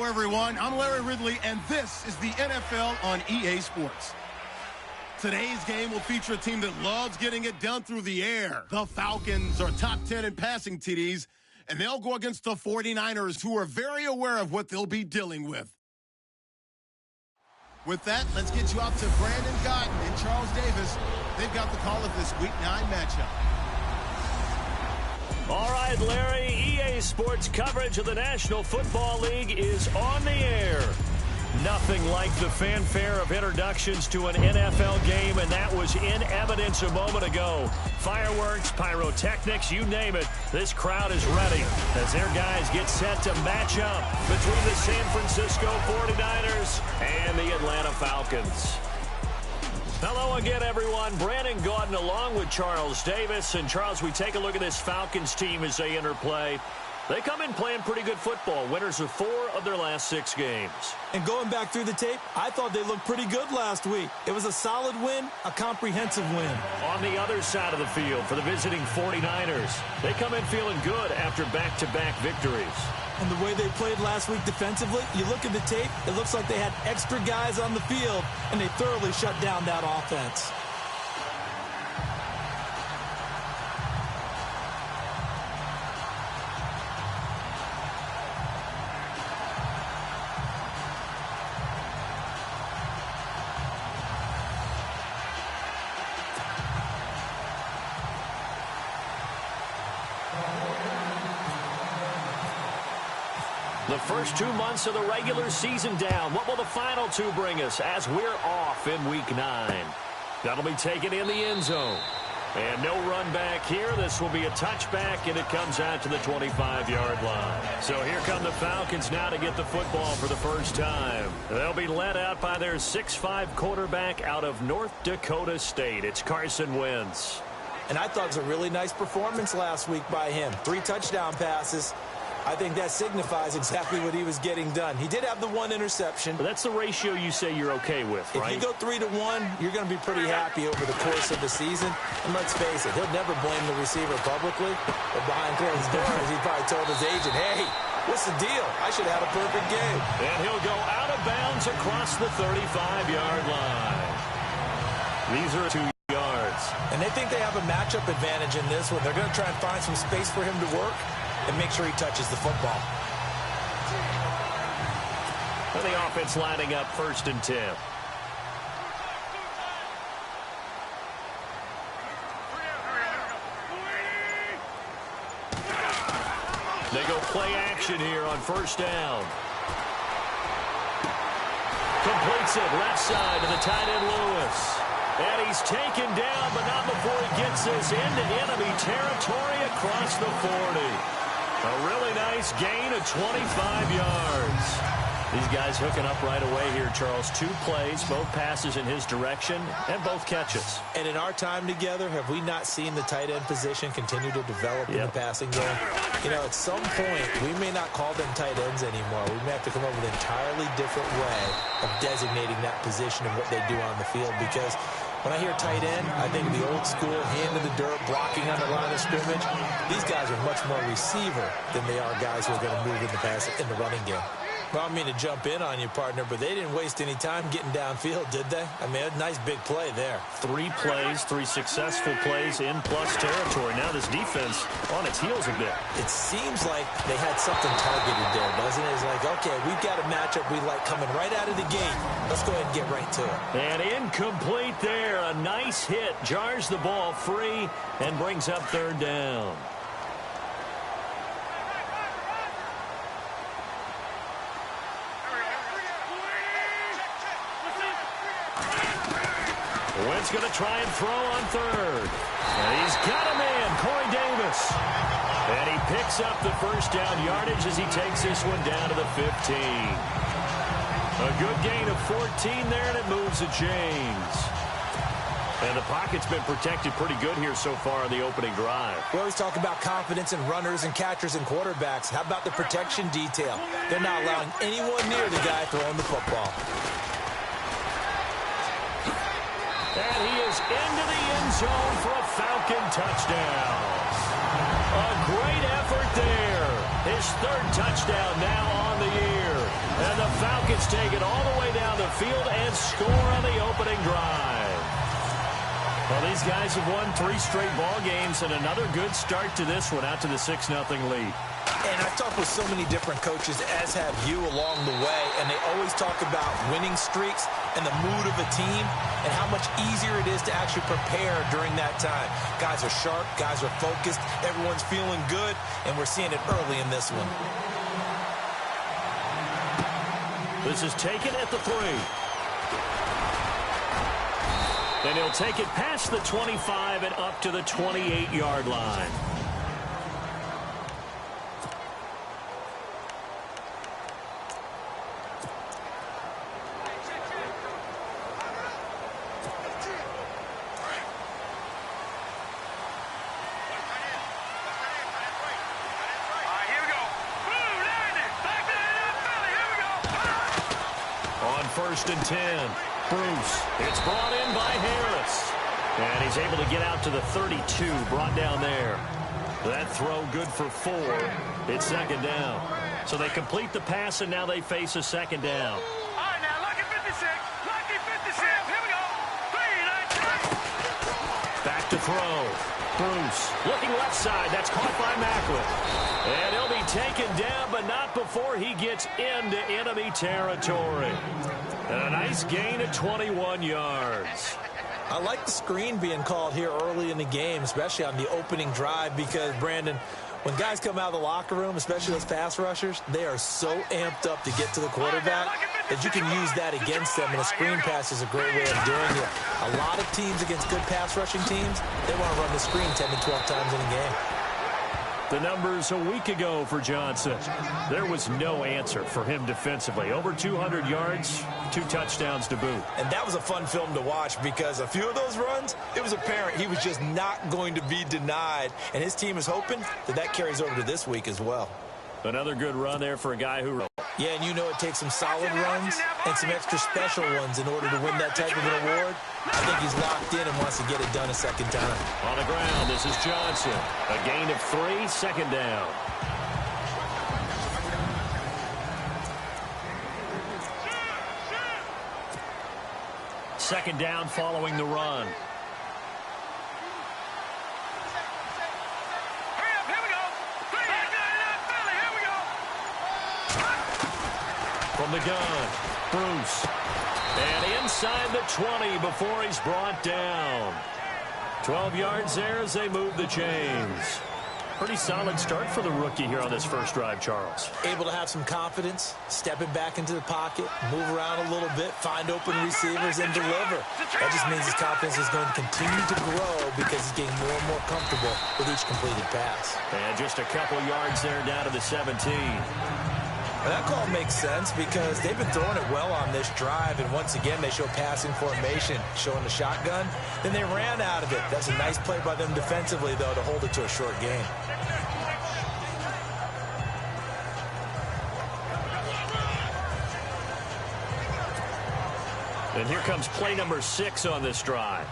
Hello, everyone. I'm Larry Ridley, and this is the NFL on EA Sports. Today's game will feature a team that loves getting it done through the air. The Falcons are top 10 in passing TDs, and they'll go against the 49ers, who are very aware of what they'll be dealing with. With that, let's get you out to Brandon Gotton and Charles Davis. They've got the call of this Week 9 matchup. All right, Larry, EA Sports coverage of the National Football League is on the air. Nothing like the fanfare of introductions to an NFL game, and that was in evidence a moment ago. Fireworks, pyrotechnics, you name it. This crowd is ready as their guys get set to match up between the San Francisco 49ers and the Atlanta Falcons. Hello again, everyone. Brandon Gordon along with Charles Davis. And, Charles, we take a look at this Falcons team as they interplay. They come in playing pretty good football. Winners of 4 of their last 6 games. And going back through the tape, I thought they looked pretty good last week. It was a solid win, a comprehensive win. On the other side of the field for the visiting 49ers, they come in feeling good after back-to-back victories. And the way they played last week defensively, you look at the tape, it looks like they had extra guys on the field, and they thoroughly shut down that offense. The first 2 months of the regular season down. What will the final 2 bring us as we're off in Week 9? That'll be taken in the end zone. And no run back here. This will be a touchback, and it comes out to the 25-yard line. So here come the Falcons now to get the football for the first time. They'll be led out by their 6'5" quarterback out of North Dakota State. It's Carson Wentz. And I thought it was a really nice performance last week by him. 3 touchdown passes. I think that signifies exactly what he was getting done. He did have the 1 interception. But that's the ratio you say you're okay with, right? If you go 3 to 1, you're going to be pretty happy over the course of the season. And let's face it, he'll never blame the receiver publicly. But behind closed doors, he probably told his agent, hey, what's the deal? I should have had a perfect game. And he'll go out of bounds across the 35-yard line. These are 2 yards. And they think they have a matchup advantage in this one. They're going to try and find some space for him to work and make sure he touches the football. And the offense lining up 1st and 10. They go play action here on 1st down. Completes it left side to the tight end Lewis. And he's taken down, but not before he gets this into enemy territory across the 40. A really nice gain of 25 yards. These guys hooking up right away here, Charles. 2 plays, both passes in his direction, and both catches. And in our time together, have we not seen the tight end position continue to develop in the passing game? You know, at some point, we may not call them tight ends anymore. We may have to come up with an entirely different way of designating that position and what they do on the field, because when I hear tight end, I think the old school, hand in the dirt, blocking on the line of scrimmage. These guys are much more receiver than they are guys who are going to move in the running game. Well, I mean to jump in on you, partner, but they didn't waste any time getting downfield, did they? I mean, a nice big play there. 3 plays, 3 successful plays in plus territory. Now this defense on its heels a bit. It seems like they had something targeted there, doesn't it? It's like, okay, we've got a matchup we like coming right out of the gate. Let's go ahead and get right to it. And incomplete there. A nice hit. Jars the ball free and brings up 3rd down. Wentz going to try and throw on 3rd. And he's got a man, Corey Davis. And he picks up the 1st down yardage as he takes this one down to the 15. A good gain of 14 there, and it moves the chains. And the pocket's been protected pretty good here so far on the opening drive. We always talk about confidence in runners and catchers and quarterbacks. How about the protection detail? They're not allowing anyone near the guy throwing the football. And he is into the end zone for a Falcon touchdown. A great effort there. His 3rd touchdown now on the year. Falcons take it all the way down the field and score on the opening drive. Well, these guys have won 3 straight ball games, and another good start to this one, out to the 6-0 lead. And I've talked with so many different coaches, as have you, along the way, and they always talk about winning streaks and the mood of a team and how much easier it is to actually prepare during that time. Guys are sharp, guys are focused, everyone's feeling good, and we're seeing it early in this one. This is taken at the 3. And he'll take it past the 25 and up to the 28-yard line. On 1st and 10. Bruce. It's brought in by Harris. And he's able to get out to the 32, brought down there. That throw good for 4. It's 2nd down. So they complete the pass, and now they face a 2nd down. All right, now, lucky 56. Lucky 56. Here we go. 3, 9, 3. Back to throw. Bruce looking left side. That's caught by Macklin. And he'll be taken down, but not before he gets into enemy territory. And a nice gain of 21 yards. I like the screen being called here early in the game, especially on the opening drive, because, Brandon, when guys come out of the locker room, especially those pass rushers, they are so amped up to get to the quarterback that you can use that against them, and a screen pass is a great way of doing it. A lot of teams against good pass rushing teams, they want to run the screen 10 to 12 times in a game. The numbers a week ago for Johnson. There was no answer for him defensively. Over 200 yards, 2 touchdowns to boot. And that was a fun film to watch, because a few of those runs, it was apparent he was just not going to be denied. And his team is hoping that that carries over to this week as well. Another good run there for a guy who... Yeah, and you know it takes some solid runs and some extra special ones in order to win that type of an award. I think he's locked in and wants to get it done a 2nd time. On the ground, this is Johnson. A gain of 3, 2nd down. Second down following the run. From the gun, Bruce. And inside the 20 before he's brought down. 12 yards there as they move the chains. Pretty solid start for the rookie here on this first drive, Charles. Able to have some confidence, stepping back into the pocket, move around a little bit, find open receivers, and deliver. That just means his confidence is going to continue to grow because he's getting more and more comfortable with each completed pass. And just a couple yards there down to the 17. And that call makes sense because they've been throwing it well on this drive, and once again they show passing formation, showing the shotgun. Then they ran out of it. That's a nice play by them defensively, though, to hold it to a short game. And here comes play number 6 on this drive.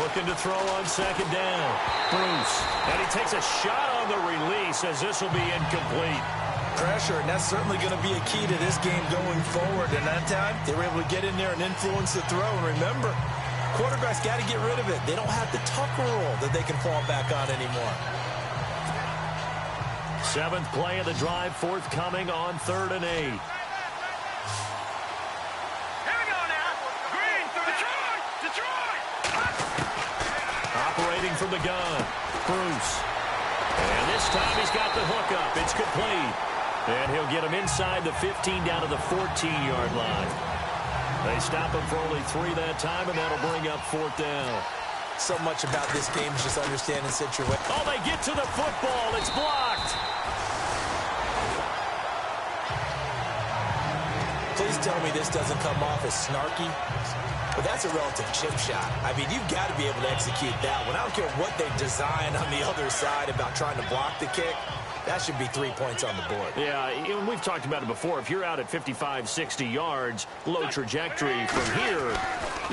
Looking to throw on 2nd down. Bruce. And he takes a shot on the release as this will be incomplete. Pressure, and that's certainly going to be a key to this game going forward. And that time, they were able to get in there and influence the throw. And remember, quarterbacks got to get rid of it. They don't have the tuck rule that they can fall back on anymore. 7th play of the drive, forthcoming on 3rd and 8. Operating from the gun, Bruce. And this time he's got the hook up. It's complete. And he'll get him inside the 15 down to the 14-yard line. They stop him for only 3 that time, and that'll bring up 4th down. So much about this game is just understanding situation. Oh, they get to the football. It's blocked. Please tell me this doesn't come off as snarky. But that's a relative chip shot. I mean, you've got to be able to execute that one. I don't care what they design on the other side about trying to block the kick. That should be 3 points on the board. Yeah, we've talked about it before. If you're out at 55, 60 yards, low trajectory from here,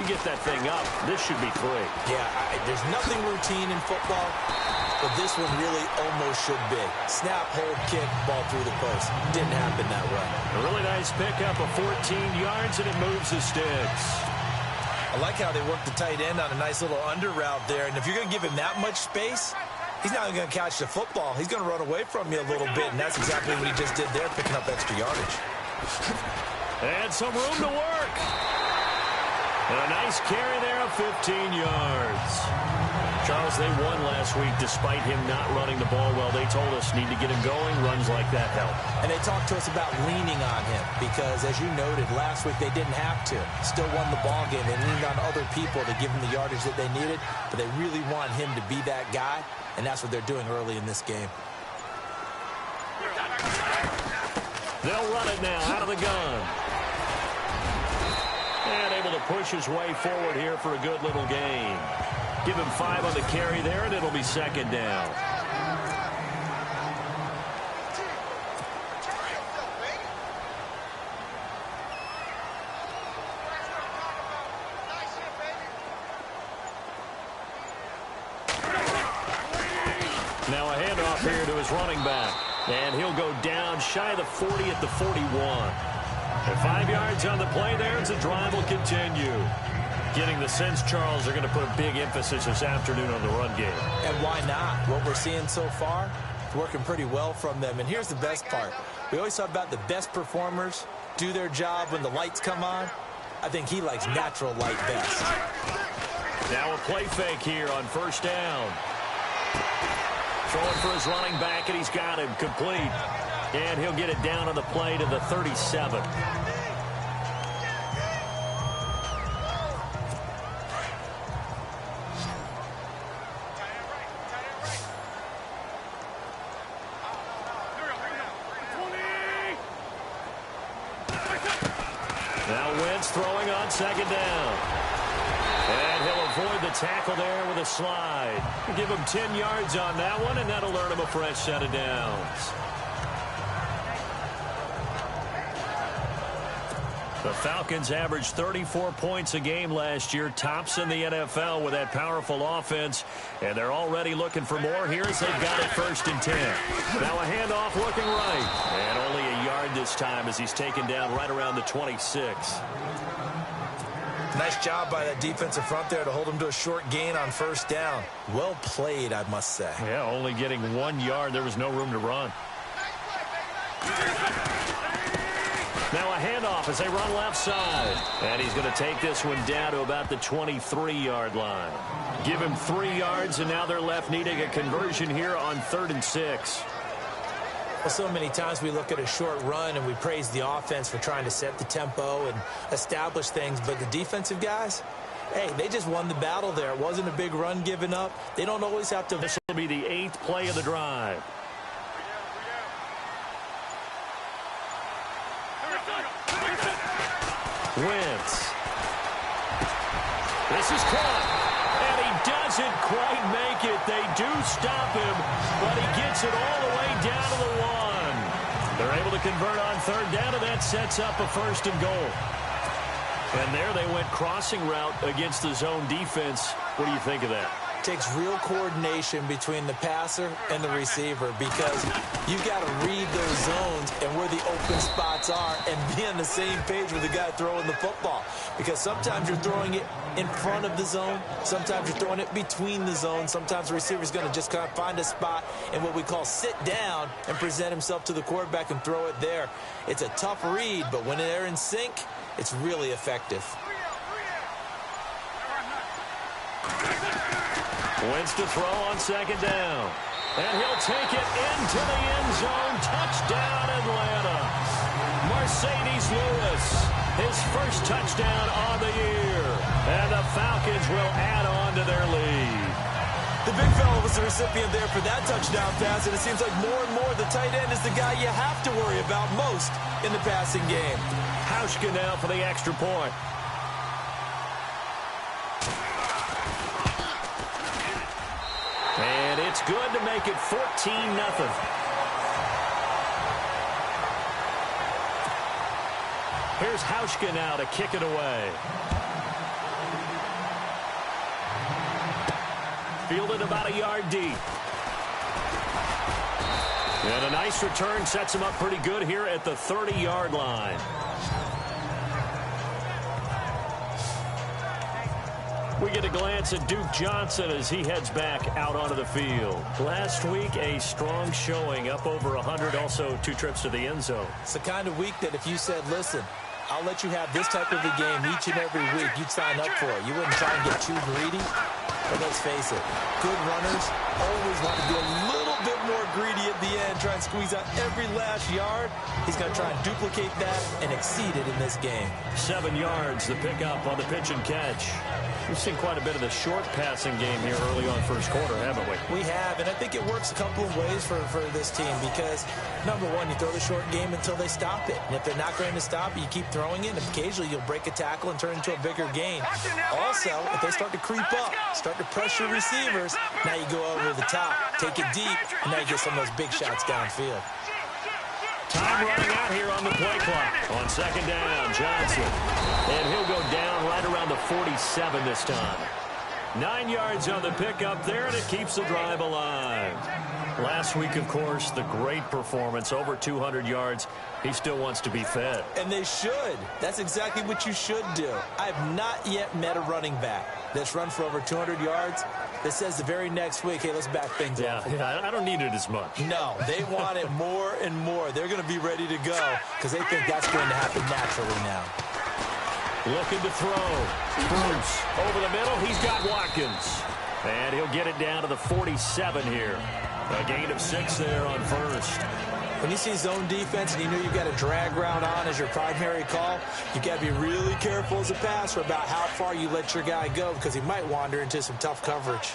you get that thing up. This should be 3. Yeah, there's nothing routine in football. but this one really almost should be. Snap, hold, kick, ball through the post. Didn't happen that way. A really nice pickup of 14 yards, and it moves the sticks. I like how they work the tight end on a nice little under route there, and if you're going to give him that much space, he's not going to catch the football. He's going to run away from you a little bit, and that's exactly what he just did there, picking up extra yardage. And some room to work. And a nice carry there of 15 yards. Charles, they won last week despite him not running the ball well. They told us need to get him going. Runs like that help. And they talked to us about leaning on him because, as you noted, last week they didn't have to. Still won the ball game. They leaned on other people to give them the yardage that they needed, but they really want him to be that guy, and that's what they're doing early in this game. They'll run it now out of the gun. And able to push his way forward here for a good little gain. Give him 5 on the carry there, and it'll be second down. Now a handoff here to his running back. And he'll go down shy of the 40 at the 41. And 5 yards on the play there as the drive will continue. Getting the sense, Charles, they're going to put a big emphasis this afternoon on the run game. And why not? What we're seeing so far, it's working pretty well from them. And here's the best part. We always talk about the best performers do their job when the lights come on. I think he likes natural light best. Now a play fake here on first down. Throwing for his running back, and he's got him complete. And he'll get it down on the play to the 37. Now Wentz throwing on second down. And he'll avoid the tackle there with a slide. Give him 10 yards on that one, and that'll earn him a fresh set of downs. The Falcons averaged 34 points a game last year, tops in the NFL with that powerful offense, and they're already looking for more here as they've got it first and 10. Now a handoff looking right, and only a yard this time as he's taken down right around the 26. Nice job by that defensive front there to hold him to a short gain on first down. Well played, I must say. Yeah, only getting 1 yard. There was no room to run. Now a handoff as they run left side. And he's going to take this one down to about the 23-yard line. Give him 3 yards, and now they're left needing a conversion here on 3rd and 6. Well, so many times we look at a short run and we praise the offense for trying to set the tempo and establish things, but the defensive guys, hey, they just won the battle there. It wasn't a big run given up. They don't always have to. This will be the 8th play of the drive. Wentz. This is caught, and he doesn't quite make it. They do stop him, but he gets it all the way down to the 1. They're able to convert on 3rd down, and that sets up a 1st and goal. And there they went crossing route against the zone defense. What do you think of that? Takes real coordination between the passer and the receiver because you've got to read those zones and where the open spots are and be on the same page with the guy throwing the football. Because sometimes you're throwing it in front of the zone. Sometimes you're throwing it between the zones. Sometimes the receiver's going to just kind of find a spot and what we call sit down and present himself to the quarterback and throw it there. It's a tough read, but when they're in sync, it's really effective. Wentz to throw on 2nd down. And he'll take it into the end zone. Touchdown, Atlanta. Mercedes Lewis, his first touchdown on the year. And the Falcons will add on to their lead. The big fella was the recipient there for that touchdown pass, and it seems like more and more the tight end is the guy you have to worry about most in the passing game. Hauschka now for the extra point. And it's good to make it 14-0. Here's Hauschka now to kick it away. Fielded about a yard deep. And a nice return sets him up pretty good here at the 30-yard line. We get a glance at Duke Johnson as he heads back out onto the field. Last week, a strong showing, up over 100, also 2 trips to the end zone. It's the kind of week that if you said, listen, I'll let you have this type of a game each and every week, you'd sign up for it. You wouldn't try and get too greedy. But let's face it, good runners always want to be a little bit more greedy at the end, try and squeeze out every last yard. He's going to try and duplicate that and exceed it in this game. 7 yards, the pickup on the pitch and catch. We've seen quite a bit of the short passing game here early on first quarter, haven't we? We have, and I think it works a couple of ways for this team because, number one, you throw the short game until they stop it. And if they're not going to stop it, you keep throwing it, and occasionally you'll break a tackle and turn it into a bigger gain. Also, if they start to creep up, start to pressure receivers, now you go over the top, take it deep, and now you get some of those big shots downfield. Time running out here on the play clock. On second down, Johnson. And he'll go down right around the 47 this time. 9 yards on the pickup there, and it keeps the drive alive. Last week, of course, the great performance, over 200 yards. He still wants to be fed. And they should. That's exactly what you should do. I have not yet met a running back that's run for over 200 yards that says the very next week, hey, let's back things up. Yeah, I don't need it as much. No, they want it more and more. They're going to be ready to go because they think that's going to happen naturally now. Looking to throw. Bruce over the middle. He's got Watkins. And he'll get it down to the 47 here. A gain of 6 there on first. When you see zone defense and you know you've got a drag route on as your primary call, you've got to be really careful as a passer about how far you let your guy go because he might wander into some tough coverage.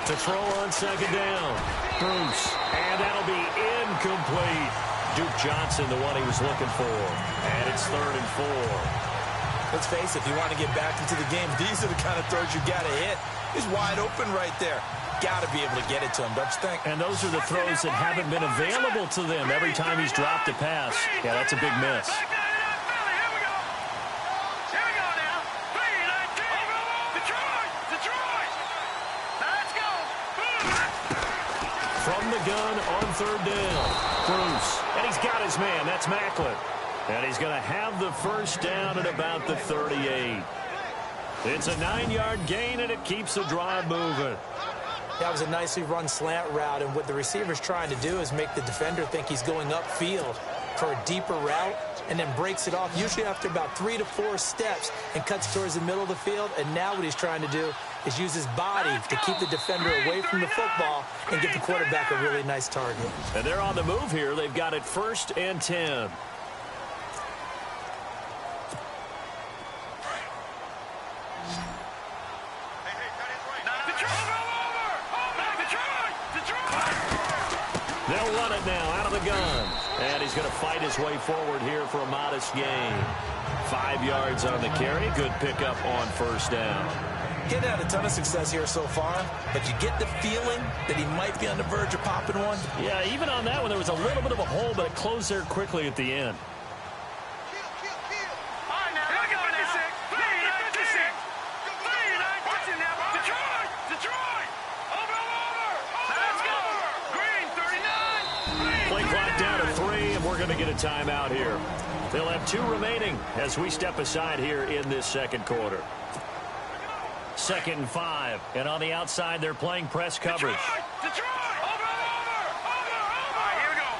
To throw on second down. Bruce. And that'll be incomplete. Duke Johnson, the one he was looking for. And it's 3rd and 4. Let's face it, if you want to get back into the game, these are the kind of throws you got to hit. He's wide open right there. Got to be able to get it to him, don't you think? And those are the throws that haven't been available to them every time he's dropped a pass. Yeah, that's a big miss. From the gun on 3rd down. Bruce. And he's got his man. That's Macklin. And he's going to have the first down at about the 38. It's a 9-yard gain, and it keeps the drive moving. That was a nicely run slant route, and what the receiver's trying to do is make the defender think he's going upfield for a deeper route and then breaks it off, usually after about 3 to 4 steps, and cuts towards the middle of the field. And now what he's trying to do is use his body to keep the defender away from the football and give the quarterback a really nice target. And they're on the move here. They've got it 1st and 10. They'll run it now out of the gun. And he's going to fight his way forward here for a modest gain. 5 yards on the carry. Good pickup on 1st down. Getting had a ton of success here so far, but you get the feeling that he might be on the verge of popping one. Yeah, even on that one, there was a little bit of a hole, but it closed there quickly at the end. Going to get a timeout here. They'll have 2 remaining as we step aside here in this second quarter. 2nd and 5, and on the outside they're playing press coverage. Detroit! Over! Here we go.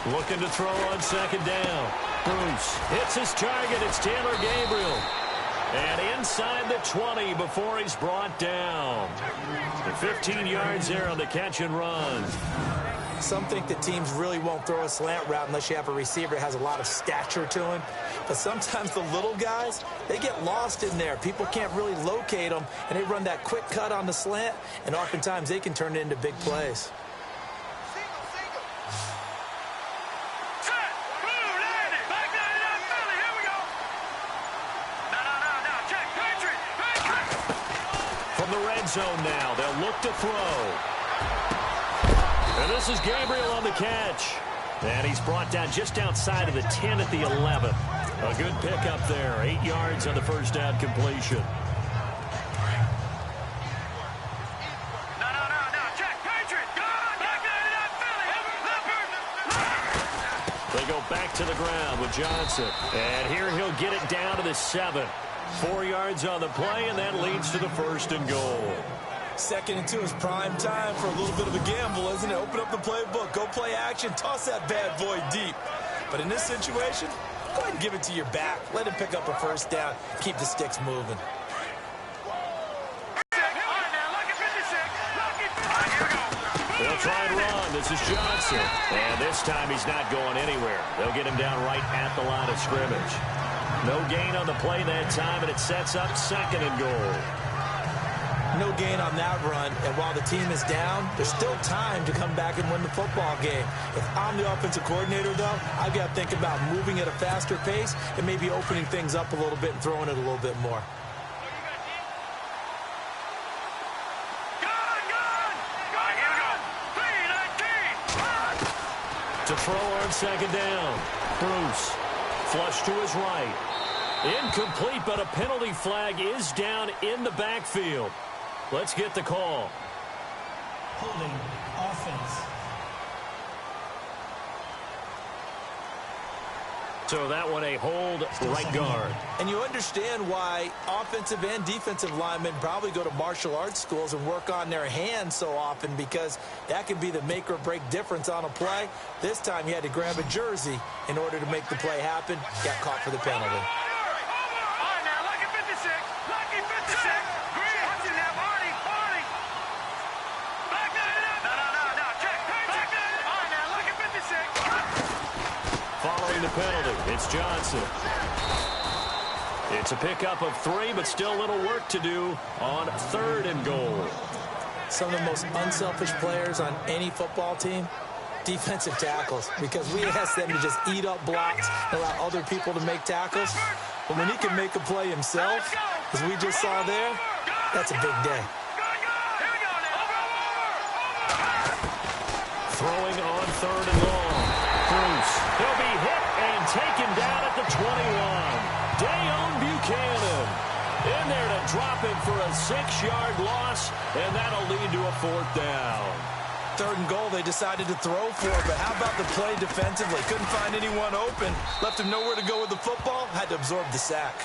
3-19. Looking to throw on 2nd down. Bruce hits his target. It's Taylor Gabriel. And inside the 20 before he's brought down. The 15 yards there on the catch and run. Some think that teams really won't throw a slant route unless you have a receiver that has a lot of stature to him. But sometimes the little guys, they get lost in there. People can't really locate them, and they run that quick cut on the slant, and oftentimes they can turn it into big plays. Zone now. They'll look to throw. And this is Gabriel on the catch. And he's brought down just outside of the 10 at the 11. A good pickup there. 8 yards on the first down completion. They go back to the ground with Johnson. And here he'll get it down to the 7. 4 yards on the play, and that leads to the 1st and goal. 2nd and 2 is prime time for a little bit of a gamble, isn't it? Open up the playbook, go play action, toss that bad boy deep. But in this situation, go ahead and give it to your back. Let him pick up a 1st down. Keep the sticks moving. They'll try and run. This is Johnson. And this time he's not going anywhere. They'll get him down right at the line of scrimmage. No gain on the play that time, and it sets up 2nd and goal. No gain on that run, and while the team is down, there's still time to come back and win the football game. If I'm the offensive coordinator, though, I've got to think about moving at a faster pace and maybe opening things up a little bit and throwing it a little bit more. To throw on 2nd down. Bruce. Flush to his right. Incomplete, but a penalty flag is down in the backfield. Let's get the call. Holding offense. So that one a hold, right guard. And you understand why offensive and defensive linemen probably go to martial arts schools and work on their hands so often, because that can be the make or break difference on a play. This time he had to grab a jersey in order to make the play happen. Got caught for the penalty. Following the penalty, it's Johnson. It's a pickup of 3, but still a little work to do on 3rd and goal. Some of the most unselfish players on any football team, defensive tackles, because we ask them to just eat up blocks and allow other people to make tackles. But when he can make a play himself, as we just saw there, that's a big day. Throwing on 3rd and long. Bruce. He'll be hit and taken down at the 21. Dayon Buchanan in there to drop him for a 6-yard loss, and that'll lead to a 4th down. 3rd and goal they decided to throw for, but how about the play defensively? Couldn't find anyone open. Left him nowhere to go with the football. Had to absorb the sack.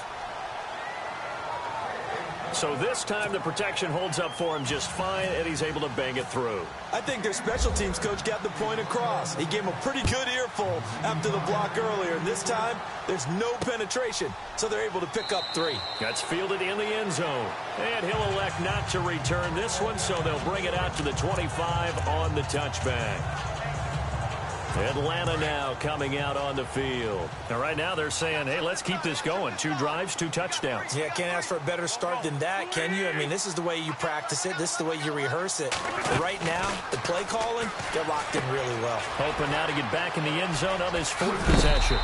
So this time the protection holds up for him just fine, and he's able to bang it through. I think their special teams coach got the point across. He gave him a pretty good earful after the block earlier. And this time, there's no penetration, so they're able to pick up 3. That's fielded in the end zone. And he'll elect not to return this one, so they'll bring it out to the 25 on the touchback. Atlanta now coming out on the field. And right now they're saying, hey, let's keep this going. 2 drives, 2 touchdowns. Yeah, can't ask for a better start than that, can you? I mean, this is the way you practice it. This is the way you rehearse it. But right now, the play calling, they're locked in really well. Hoping now to get back in the end zone on this 4th possession.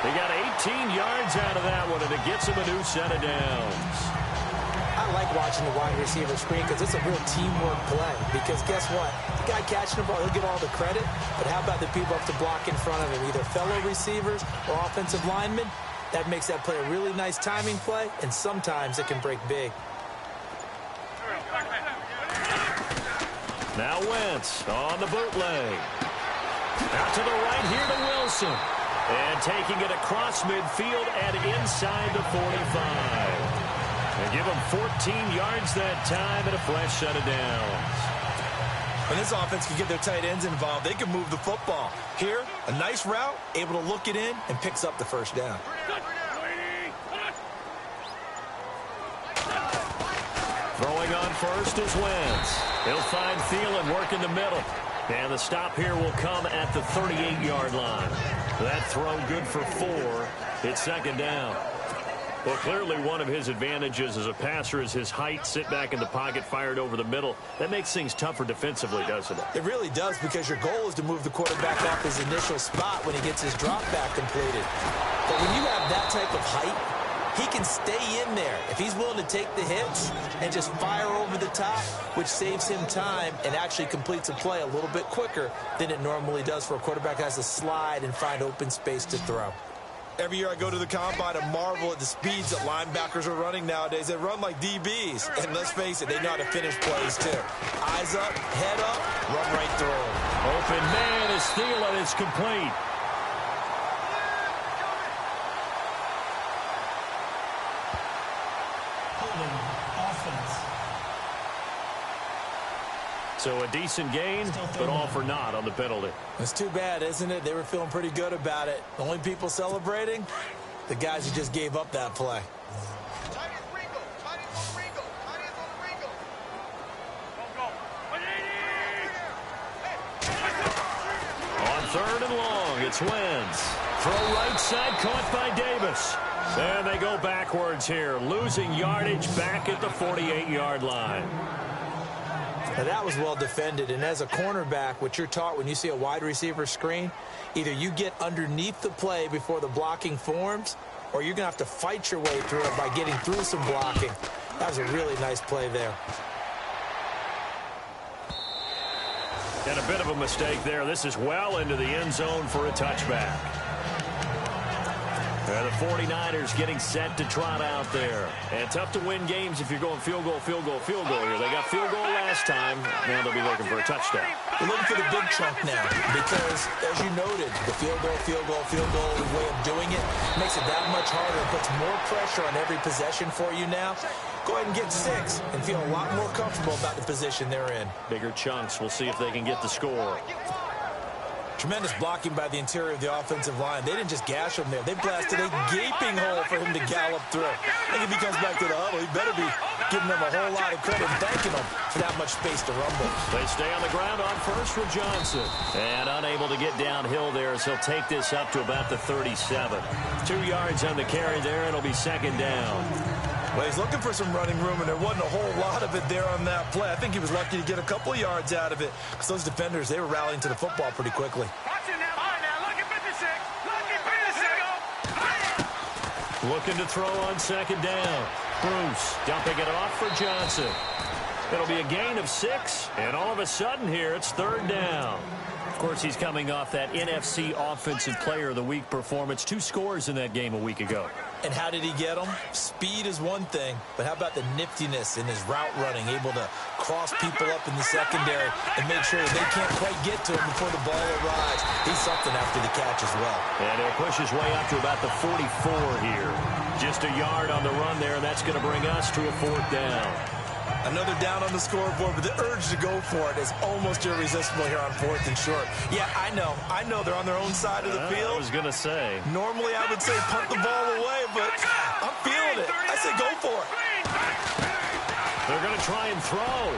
They got 18 yards out of that one, and it gets them a new set of downs. I like watching the wide receiver screen because it's a real teamwork play. Because guess what? The guy catching the ball, he'll get all the credit. But how about the people up to block in front of him, either fellow receivers or offensive linemen? That makes that play a really nice timing play, and sometimes it can break big. Now Wentz on the bootleg. Out to the right here to Wilson. And taking it across midfield and inside the 45. They give him 14 yards that time and a fresh set of downs. When this offense can get their tight ends involved, they can move the football. Here, a nice route, able to look it in, and picks up the 1st down. Throwing on 1st is Wentz. He'll find Thielen working the middle. And the stop here will come at the 38-yard line. That throw good for 4. It's 2nd down. Well, clearly one of his advantages as a passer is his height, sit back in the pocket, fired over the middle. That makes things tougher defensively, doesn't it? It really does, because your goal is to move the quarterback off his initial spot when he gets his drop back completed. But when you have that type of height, he can stay in there. If he's willing to take the hits and just fire over the top, which saves him time and actually completes a play a little bit quicker than it normally does for a quarterback who has to slide and find open space to throw. Every year I go to the combine and marvel at the speeds that linebackers are running nowadays. They run like DBs. And let's face it, they know how to finish plays too. Eyes up, head up, run right through them. Open man is Thielen. It's complete. Holding offense. So a decent gain, but all for naught on the penalty. It's too bad, isn't it? They were feeling pretty good about it. The only people celebrating, the guys who just gave up that play. On third and long, it's Wentz. Throw right side, caught by Davis. And they go backwards here, losing yardage back at the 48-yard line. Now that was well defended, and as a cornerback, what you're taught when you see a wide receiver screen, either you get underneath the play before the blocking forms, or you're going to have to fight your way through it by getting through some blocking. That was a really nice play there. And a bit of a mistake there. This is well into the end zone for a touchback. The 49ers getting set to trot out there. And tough to win games if you're going field goal, field goal, field goal here. They got field goal last time. Now they'll be looking for a touchdown. We're looking for the big chunk now because, as you noted, the field goal way of doing it makes it that much harder. It puts more pressure on every possession for you now. Go ahead and get 6 and feel a lot more comfortable about the position they're in. Bigger chunks. We'll see if they can get the score. Tremendous blocking by the interior of the offensive line. They didn't just gash him there. They blasted a gaping hole for him to gallop through. I think if he comes back to the huddle, he better be giving them a whole lot of credit and thanking them for that much space to rumble. They stay on the ground on first for Johnson. And unable to get downhill there, so he'll take this up to about the 37. 2 yards on the carry there. It'll be second down. Well, he's looking for some running room, and there wasn't a whole lot of it there on that play. I think he was lucky to get a couple of yards out of it because those defenders, they were rallying to the football pretty quickly. Watch it now. All right, now. Lucky 56. Lucky 56. Looking to throw on second down. Bruce dumping it off for Johnson. It'll be a gain of 6, and all of a sudden here, it's third down. Of course, he's coming off that NFC Offensive Player of the Week performance. 2 scores in that game a week ago. And how did he get them? Speed is one thing, but how about the niftiness in his route running, able to cross people up in the secondary and make sure that they can't quite get to him before the ball arrives. He's something after the catch as well. And he'll push his way up to about the 44 here. Just a yard on the run there, and that's going to bring us to a 4th down. Another down on the scoreboard, but the urge to go for it is almost irresistible here on 4th and short. Yeah, I know they're on their own side of the field. I was going to say. Normally I would say punt the ball away, but I'm feeling it. I say go for it. They're going to try and throw.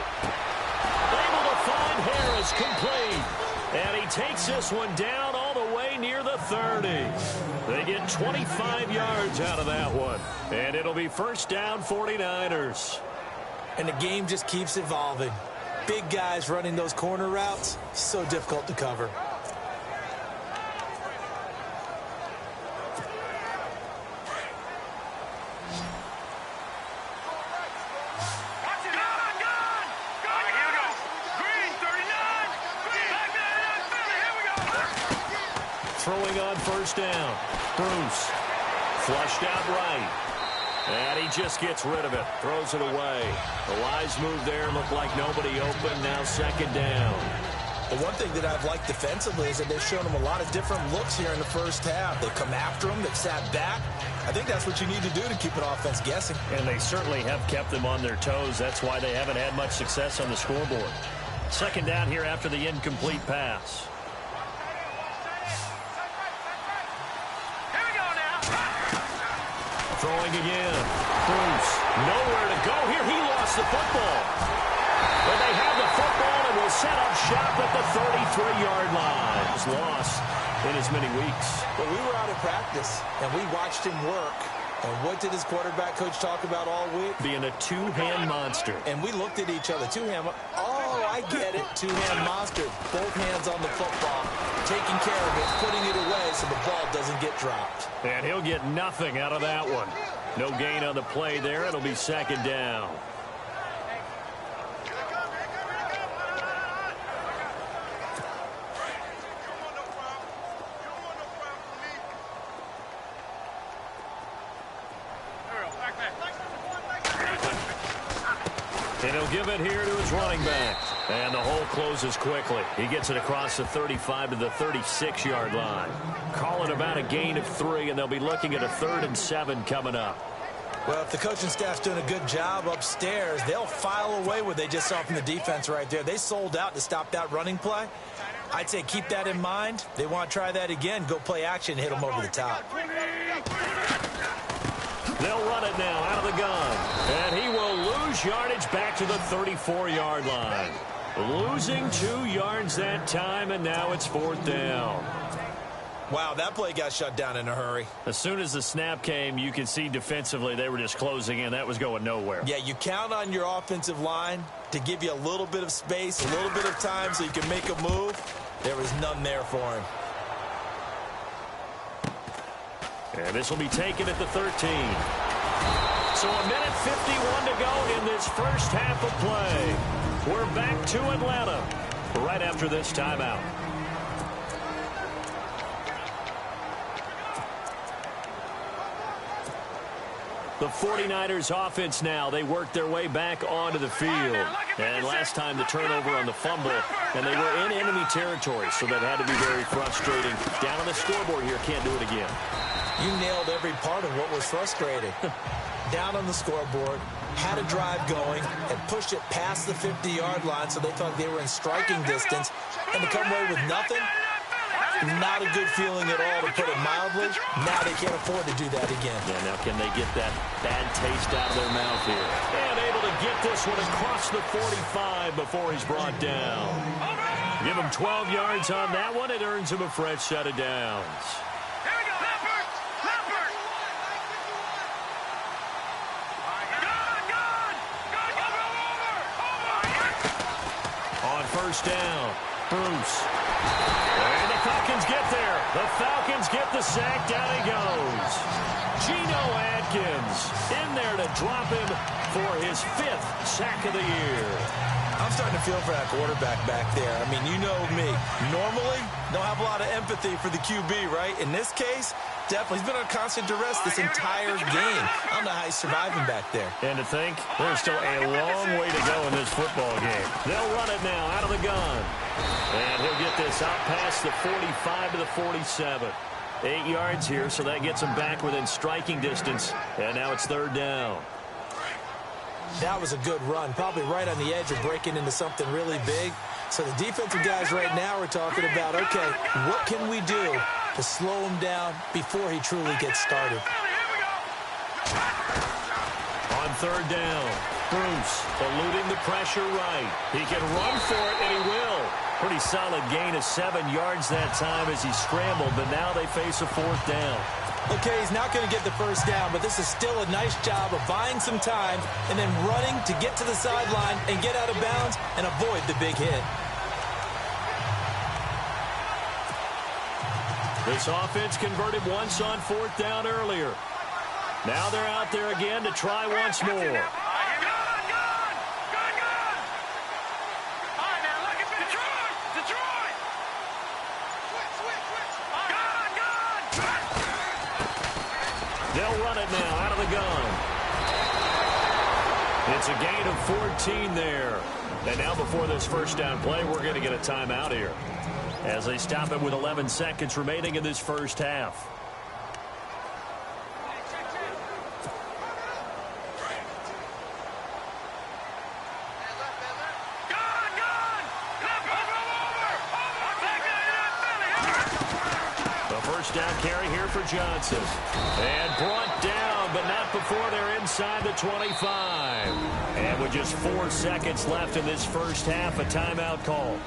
Able to find Harris, complete. And he takes this one down all the way near the 30. They get 25 yards out of that one. And it'll be first down 49ers. And the game just keeps evolving. Big guys running those corner routes, so difficult to cover. Throwing on first down. Bruce flushed out right. And he just gets rid of it. Throws it away. The wise move there. Looked like nobody open. Now second down. Well, one thing that I've liked defensively is that they've shown him a lot of different looks here in the first half. They've come after him. They've sat back. I think that's what you need to do to keep an offense guessing. And they certainly have kept them on their toes. That's why they haven't had much success on the scoreboard. Second down here after the incomplete pass. Throwing again. Bruce, nowhere to go here. He lost the football. But they have the football and will set up shop at the 33-yard line. It's lost in as many weeks. Well, we were out of practice, and we watched him work. And what did his quarterback coach talk about all week? Being a two-hand monster. And we looked at each other. Two-hand. Oh, I get it. Two-hand monster. Both hands on the football. Taking care of it, putting it away so the ball doesn't get dropped. And he'll get nothing out of that one. No gain on the play there. It'll be second down. And he'll give it here to his running back. And the hole closes quickly. He gets it across the 35 to the 36-yard line. Call it about a gain of 3, and they'll be looking at a 3rd and 7 coming up. Well, if the coaching staff's doing a good job upstairs, they'll file away what they just saw from the defense right there. They sold out to stop that running play. I'd say keep that in mind. They want to try that again. Go play action, hit them over the top. They'll run it now out of the gun. And he will lose yardage back to the 34-yard line. Losing 2 yards that time, and now it's 4th down. Wow, that play got shut down in a hurry. As soon as the snap came, you can see defensively they were just closing in. That was going nowhere. Yeah, you count on your offensive line to give you a little bit of space, a little bit of time so you can make a move. There was none there for him. And this will be taken at the 13. So a minute 51 to go in this first half of play. We're back to Atlanta right after this timeout. The 49ers offense now, they work their way back onto the field. And last time the turnover on the fumble, and they were in enemy territory, so that had to be very frustrating. Down on the scoreboard here, can't do it again. You nailed every part of what was frustrating. Down on the scoreboard, had a drive going, and pushed it past the 50-yard line so they thought they were in striking distance, and to come away with nothing, not a good feeling at all, to put it mildly. Now they can't afford to do that again. Yeah, now can they get that bad taste out of their mouth here? And able to get this one across the 45 before he's brought down. Give him 12 yards on that one. It earns him a fresh set of downs. On first down, Bruce. And the Falcons get there. The Falcons get the sack. Down he goes. Geno Atkins in there to drop him for his 5th sack of the year. I'm starting to feel for that quarterback back there. I mean, you know me. Normally, don't have a lot of empathy for the QB, right? In this case, definitely. He's been on constant duress this entire game. I don't know how he's surviving back there. And to think, there's still a long way to go in this football game. They'll run it now out of the gun. And he'll get this out past the 45 to the 47. 8 yards here, so that gets him back within striking distance. And now it's 3rd down. That was a good run, probably right on the edge of breaking into something really big. So the defensive guys right now are talking about, okay, what can we do to slow him down before he truly gets started? On 3rd down, Bruce eluding the pressure right. He can run for it, and he will. Pretty solid gain of 7 yards that time as he scrambled, but now they face a 4th down. Okay, he's not going to get the first down, but this is still a nice job of buying some time and then running to get to the sideline and get out of bounds and avoid the big hit. This offense converted once on 4th down earlier. Now they're out there again to try once more. They'll run it now out of the gun. It's a gain of 14 there. And now before this first down play, we're going to get a timeout here as they stop it with 11 seconds remaining in this first half. Down carry here for Johnson. And brought down, but not before they're inside the 25. And with just 4 seconds left in this first half, a timeout call.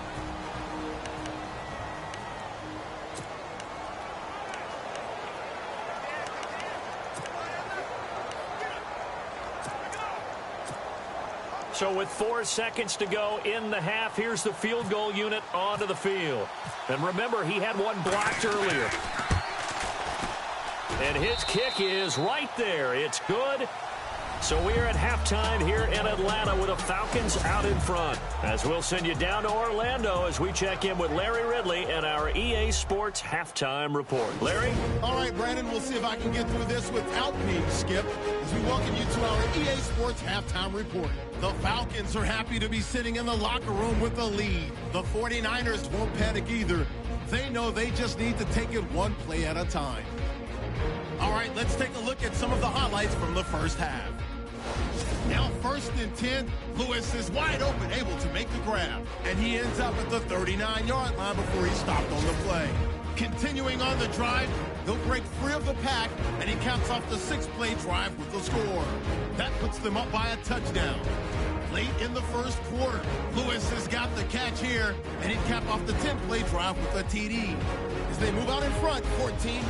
So with 4 seconds to go in the half, here's the field goal unit onto the field. And remember, he had one blocked earlier. And his kick is right there. It's good. So we are at halftime here in Atlanta with the Falcons out in front. As we'll send you down to Orlando as we check in with Larry Ridley and our EA Sports halftime report. Larry? All right, Brandon, we'll see if I can get through this without being skipped as we welcome you to our EA Sports halftime report. The Falcons are happy to be sitting in the locker room with the lead. The 49ers won't panic either. They know they just need to take it one play at a time. All right, let's take a look at some of the highlights from the first half. Now 1st and 10, Lewis is wide open, able to make the grab. And he ends up at the 39-yard line before he stopped on the play. Continuing on the drive, he'll break free of the pack, and he caps off the 6-play drive with the score. That puts them up by a touchdown. Late in the first quarter, Lewis has got the catch here, and he'd cap off the 10-play drive with a TD. As they move out in front, 14-0.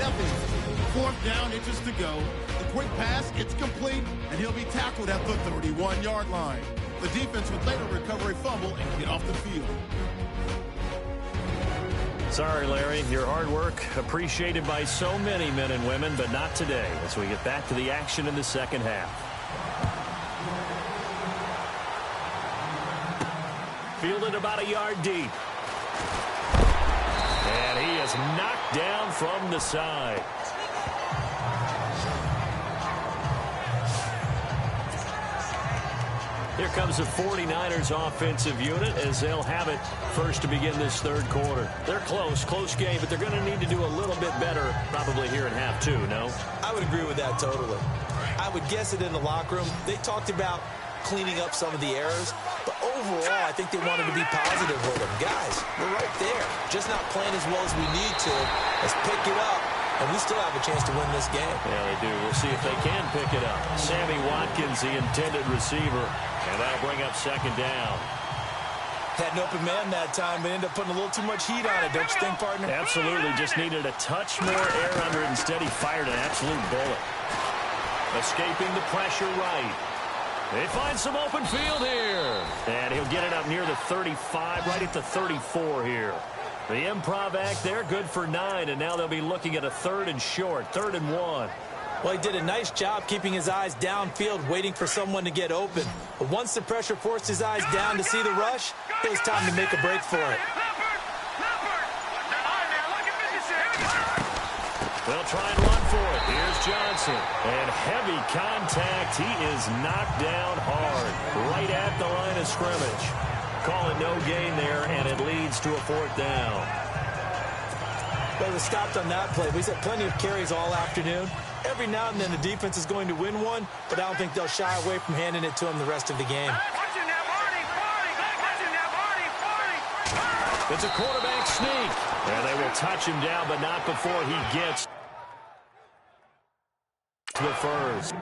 4th down, inches to go. The quick pass, it's complete, and he'll be tackled at the 31-yard line. The defense would later recover a fumble and get off the field. Sorry, Larry. Your hard work appreciated by so many men and women, but not today as we get back to the action in the second half. Fielded about a yard deep. And he is knocked down from the side. Here comes the 49ers offensive unit as they'll have it first to begin this third quarter. They're close game, but they're going to need to do a little bit better probably here in half two, no? I would agree with that totally. I would guess it in the locker room. They talked about cleaning up some of the errors, but overall, I think they wanted to be positive with them. Guys, we're right there. Just not playing as well as we need to. Let's pick it up, and we still have a chance to win this game. Yeah, they do. We'll see if they can pick it up. Sammy Watkins, the intended receiver, and that'll bring up second down. Had an open man that time, but ended up putting a little too much heat on it, don't you think, partner? Absolutely. Just needed a touch more air under it. Instead, he fired an absolute bullet. Escaping the pressure right. They find some open field here. And he'll get it up near the 35, right at the 34 here. The improv act there, good for 9, and now they'll be looking at a 3rd and short, 3rd and 1. Well, he did a nice job keeping his eyes downfield, waiting for someone to get open. But once the pressure forced his eyes down to see the rush, it was time to make a break for it. They'll try and run for it. Here's Johnson. And heavy contact. He is knocked down hard right at the line of scrimmage. Call it no gain there, and it leads to a 4th down. Well, they stopped on that play. He's had plenty of carries all afternoon. Every now and then the defense is going to win one, but I don't think they'll shy away from handing it to him the rest of the game. It's a quarterback sneak. And they will touch him down, but not before he gets the first.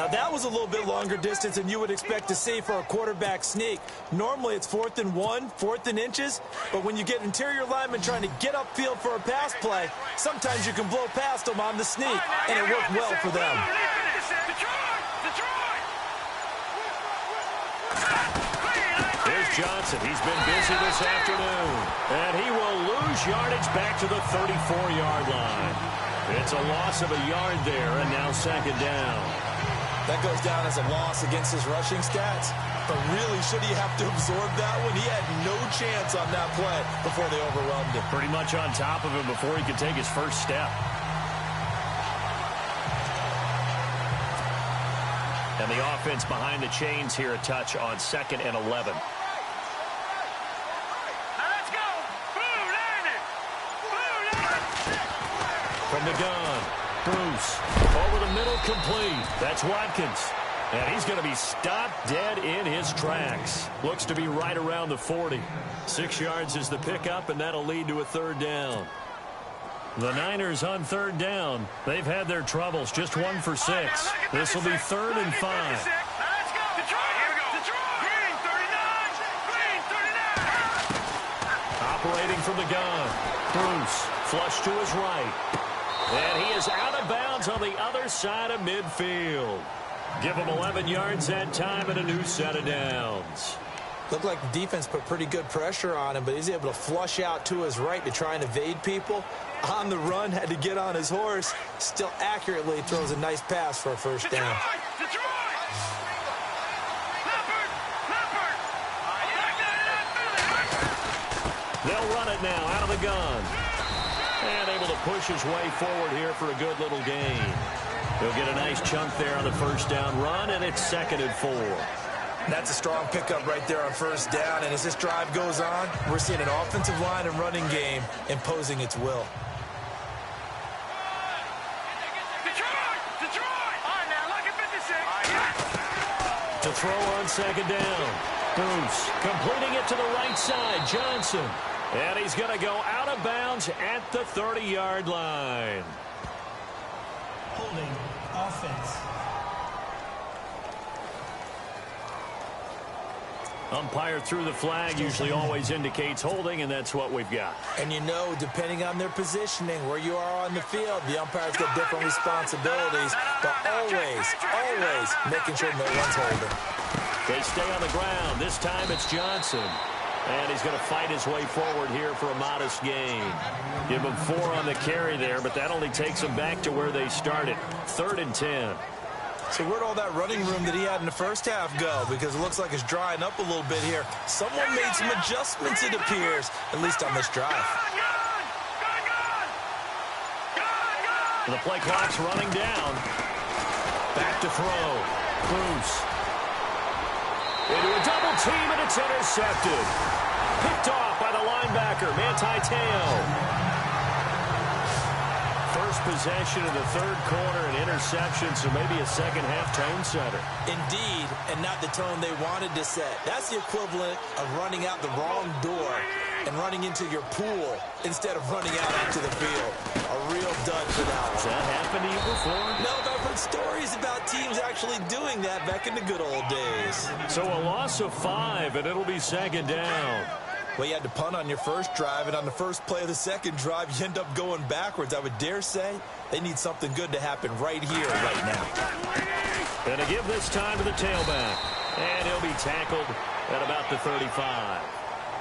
Now, that was a little bit longer distance than you would expect to see for a quarterback sneak. Normally, it's 4th and 1, 4th and inches, but when you get interior linemen trying to get upfield for a pass play, sometimes you can blow past them on the sneak, and it worked well for them. Here's Johnson. He's been busy this afternoon, and he will lose yardage back to the 34-yard line. It's a loss of a yard there, and now 2nd down. That goes down as a loss against his rushing stats. But really, should he have to absorb that one? He had no chance on that play before they overwhelmed him. Pretty much on top of him before he could take his first step. And the offense behind the chains here, a touch on 2nd and 11. From the gun, Bruce, over the middle, complete. That's Watkins. And he's going to be stopped dead in his tracks. Looks to be right around the 40. 6 yards is the pickup, and that'll lead to a 3rd down. The Niners on 3rd down. They've had their troubles, just 1 for 6. This will be 3rd and 5. Operating from the gun, Bruce, flush to his right. And he is out of bounds on the other side of midfield. Give him 11 yards that time and a new set of downs. Looked like the defense put pretty good pressure on him, but he's able to flush out to his right to try and evade people. On the run, had to get on his horse. Still accurately throws a nice pass for a 1st down. They'll run it now out of the gun. And able to push his way forward here for a good little gain. He'll get a nice chunk there on the 1st down run, and it's 2nd and 4. That's a strong pickup right there on 1st down, and as this drive goes on, we're seeing an offensive line and running game imposing its will. To throw on 2nd down. Bruce completing it to the right side. Johnson. And he's going to go out of bounds at the 30-yard line. Holding offense. Umpire threw the flag, usually always indicates holding, and that's what we've got. And you know, depending on their positioning, where you are on the field, the umpires get different responsibilities, but always making sure no one's holding. They stay on the ground. This time it's Johnson. And he's going to fight his way forward here for a modest gain. Give him 4 on the carry there, but that only takes him back to where they started. 3rd and 10. So where'd all that running room that he had in the first half go? Because it looks like it's drying up a little bit here. Someone made some adjustments, it appears, at least on this drive. The play clock's running down. Back to throw. Bruce. Into a double team, and it's intercepted. Picked off by the linebacker, Manti Te'o. First possession of the 3rd quarter, an interception, so maybe a second-half tone setter. Indeed, and not the tone they wanted to set. That's the equivalent of running out the wrong door and running into your pool instead of running out onto the field. A real dud for that one. Has that happened to you before? No, but I've heard stories about teams actually doing that back in the good old days. So a loss of 5, and it'll be 2nd down. Well, you had to punt on your first drive, and on the first play of the second drive, you end up going backwards. I would dare say they need something good to happen right here, right now. And to give this time to the tailback. And he'll be tackled at about the 35.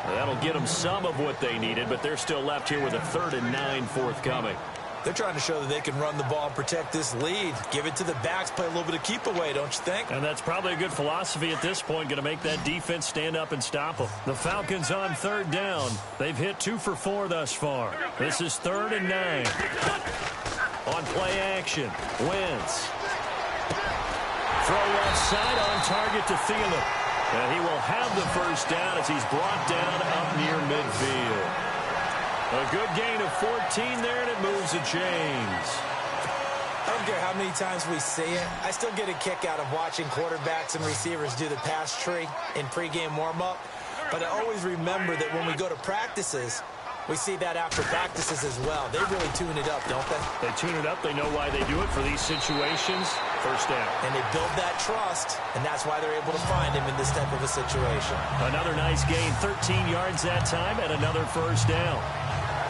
That'll get them some of what they needed, but they're still left here with a 3rd and 9 forthcoming. They're trying to show that they can run the ball and protect this lead. Give it to the backs, play a little bit of keep away, don't you think? And that's probably a good philosophy at this point, going to make that defense stand up and stop them. The Falcons on 3rd down. They've hit 2 for 4 thus far. This is 3rd and 9. On play action, Wentz. Throw left side on target to Thielen. And he will have the 1st down as he's brought down up near midfield. A good gain of 14 there, and it moves the chains. I don't care how many times we see it. I still get a kick out of watching quarterbacks and receivers do the pass tree in pregame warm-up. But I always remember that when we go to practices, we see that after practices as well. They really tune it up, don't they? They tune it up. They know why they do it for these situations. First down. And they build that trust, and that's why they're able to find him in this type of a situation. Another nice gain, 13 yards that time, and another first down.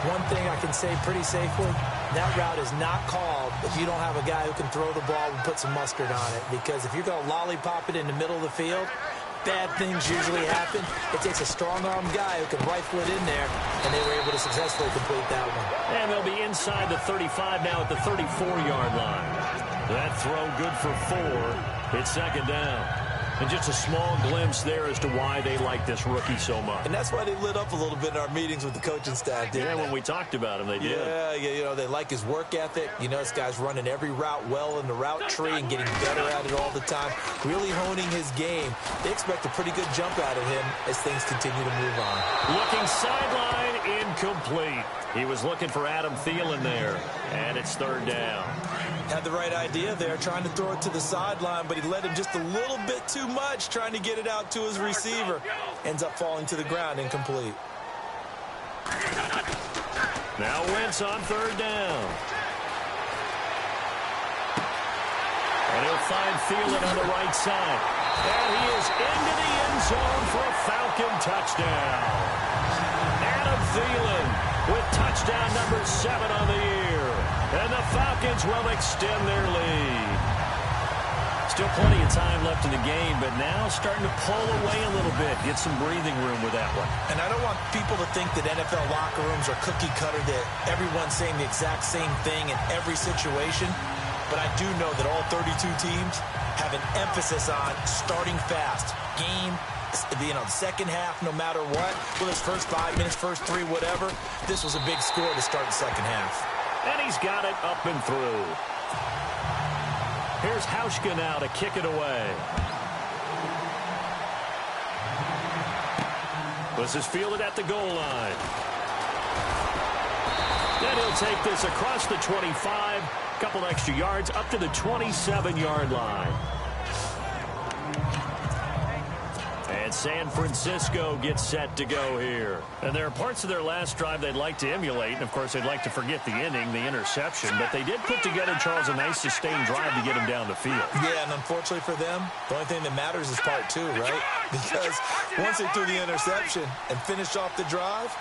One thing I can say pretty safely, that route is not called if you don't have a guy who can throw the ball and put some mustard on it. Because if you're going to lollipop it in the middle of the field, bad things usually happen. It takes a strong-armed guy who can rifle it in there, and they were able to successfully complete that one. And they'll be inside the 35 now at the 34-yard line. That throw good for 4. It's second down. And just a small glimpse there as to why they like this rookie so much. And that's why they lit up a little bit in our meetings with the coaching staff, didn't they? When we talked about him, they did. Yeah, you know, they like his work ethic. You know, this guy's running every route well in the route tree and getting better at it all the time, really honing his game. They expect a pretty good jump out of him as things continue to move on. Looking sideline, incomplete. He was looking for Adam Thielen there, and it's third down. Had the right idea there, trying to throw it to the sideline, but he led him just a little bit too much, trying to get it out to his receiver. Ends up falling to the ground, incomplete. Now Wentz on third down. And he'll find Thielen on the right side. And he is into the end zone for a Falcon touchdown. Adam Thielen with touchdown number 7 on the year. And the Falcons will extend their lead. Still plenty of time left in the game, but now starting to pull away a little bit. Get some breathing room with that one. And I don't want people to think that NFL locker rooms are cookie cutter, that everyone's saying the exact same thing in every situation. But I do know that all 32 teams have an emphasis on starting fast. Game, you know, the second half, no matter what. Whether it's first 5 minutes, first 3, whatever. This was a big score to start the second half. And he's got it up and through. Here's Hauschka now to kick it away. This is fielded at the goal line. Then he'll take this across the 25. Couple extra yards up to the 27-yard line. And San Francisco gets set to go here. And there are parts of their last drive they'd like to emulate. And, of course, they'd like to forget the inning, the interception. But they did put together, Charles, a nice sustained drive to get him down the field. Yeah, and unfortunately for them, the only thing that matters is part 2, right? Because once they threw the interception and finished off the drive,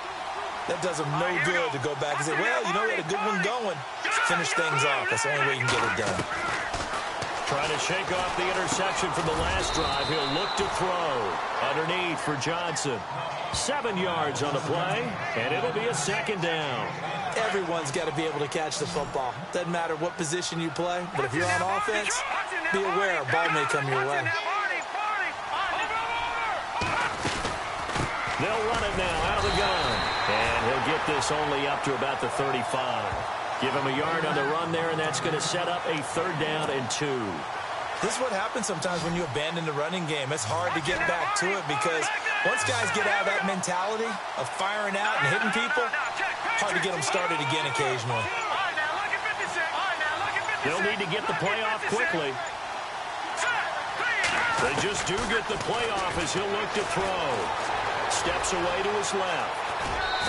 that does them no good to go back and say, well, you know, we had a good one going. Finish things off. That's the only way you can get it done. Trying to shake off the interception from the last drive. He'll look to throw. Underneath for Johnson. 7 yards on the play, and it'll be a second down. Everyone's got to be able to catch the football. Doesn't matter what position you play, but if you're on offense, be aware a ball may come your way. They'll run it now out of the gun. And he'll get this only up to about the 35. Give him a yard on the run there, and that's going to set up a third down and 2. This is what happens sometimes when you abandon the running game. It's hard to get back to it because once guys get out of that mentality of firing out and hitting people, hard to get them started again occasionally. They'll need to get the play off quickly. They just do get the play off as he'll look to throw. Steps away to his left.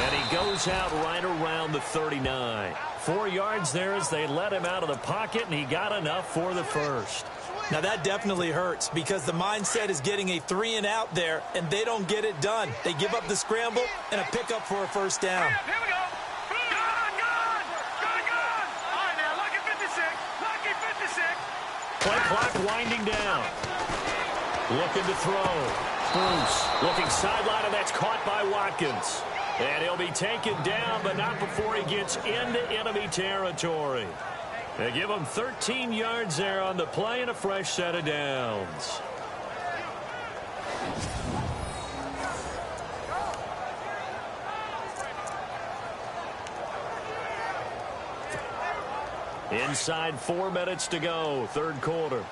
And he goes out right around the 39. 4 yards there as they let him out of the pocket, and he got enough for the first. Now that definitely hurts because the mindset is getting a 3 and out there, and they don't get it done. They give up the scramble and a pickup for a first down. Here we go. Gun. All right, now, lucky 56. Lucky 56. Play clock winding down. Looking to throw. Bruce looking sideline, and that's caught by Watkins. And he'll be taken down, but not before he gets into enemy territory. They give him 13 yards there on the play and a fresh set of downs. Inside 4 minutes to go, third quarter.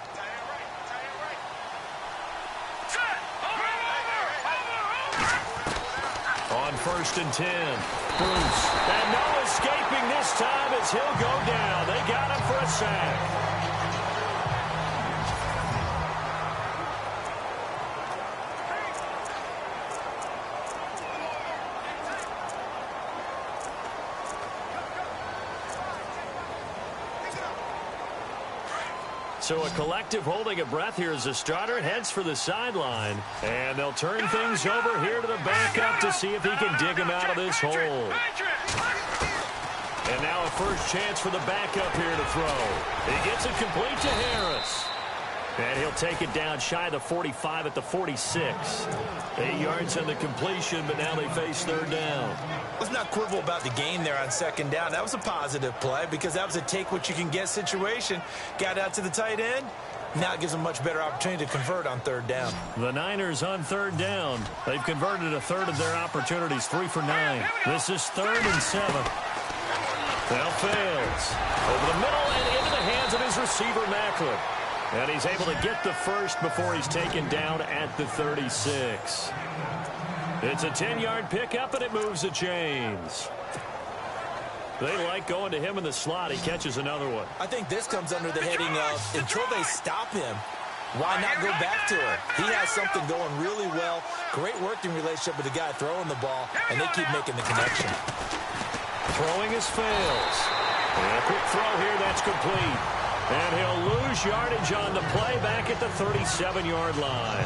On 1st and 10. Bruce. And no escaping this time as he'll go down. They got him for a sack. So a collective holding a breath here as the starter heads for the sideline. And they'll turn things over here to the backup to see if he can dig him out of this hole. And now a first chance for the backup here to throw. He gets it complete to Harris. And he'll take it down shy of the 45 at the 46. 8 yards on the completion, but now they face third down. Let's not quibble about the gain there on second down. That was a positive play because that was a take-what-you-can-get situation. Got out to the tight end. Now it gives them a much better opportunity to convert on third down. The Niners on third down. They've converted a third of their opportunities, 3 for 9. This is 3rd and 7. Now fails. Over the middle and into the hands of his receiver, Macklin. And he's able to get the first before he's taken down at the 36. It's a 10-yard pickup, and it moves the chains. They like going to him in the slot. He catches another one. I think this comes under the heading of until they stop him, why not go back to him? He has something going really well. Great working relationship with the guy throwing the ball, and they keep making the connection. Throwing his fails. And a quick throw here, that's complete. And he'll lose yardage on the play back at the 37-yard line.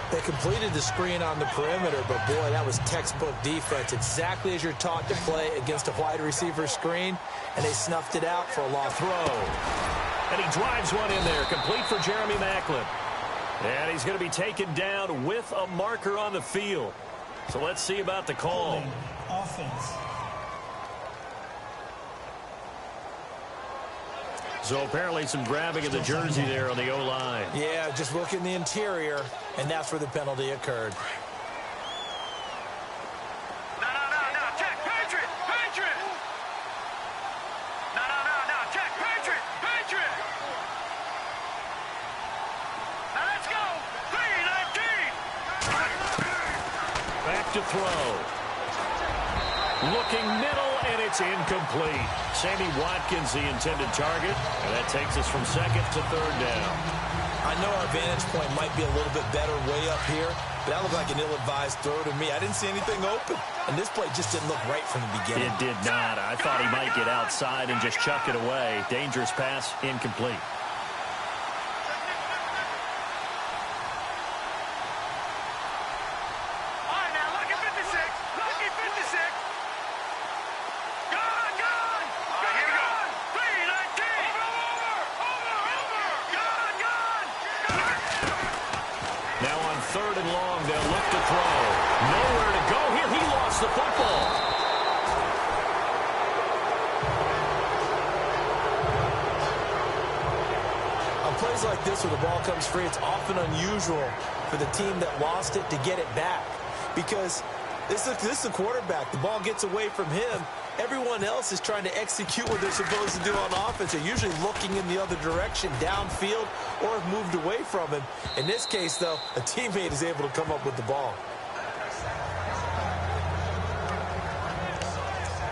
They completed the screen on the perimeter, but, boy, that was textbook defense. Exactly as you're taught to play against a wide receiver screen, and they snuffed it out for a long throw. And he drives one in there, complete for Jeremy Macklin. And he's going to be taken down with a marker on the field. So let's see about the call. Offense. So apparently some grabbing of the jersey there on the O-line. Yeah, just look in the interior, and that's where the penalty occurred. No, check, Patriot! No, check, Patriot! Now let's go! 3-19! Back to throw. Looking middle, and it's incomplete. Sammy Watkins, the intended target, and that takes us from 2nd to 3rd down. I know our vantage point might be a little bit better way up here, but that looked like an ill-advised throw to me. I didn't see anything open, and this play just didn't look right from the beginning. It did not. I thought he might get outside and just chuck it away. Dangerous pass, incomplete. Plays like this where the ball comes free, it's often unusual for the team that lost it to get it back because this is the quarterback. The ball gets away from him. Everyone else is trying to execute what they're supposed to do on offense. They're usually looking in the other direction, downfield, or have moved away from him. In this case, though, a teammate is able to come up with the ball.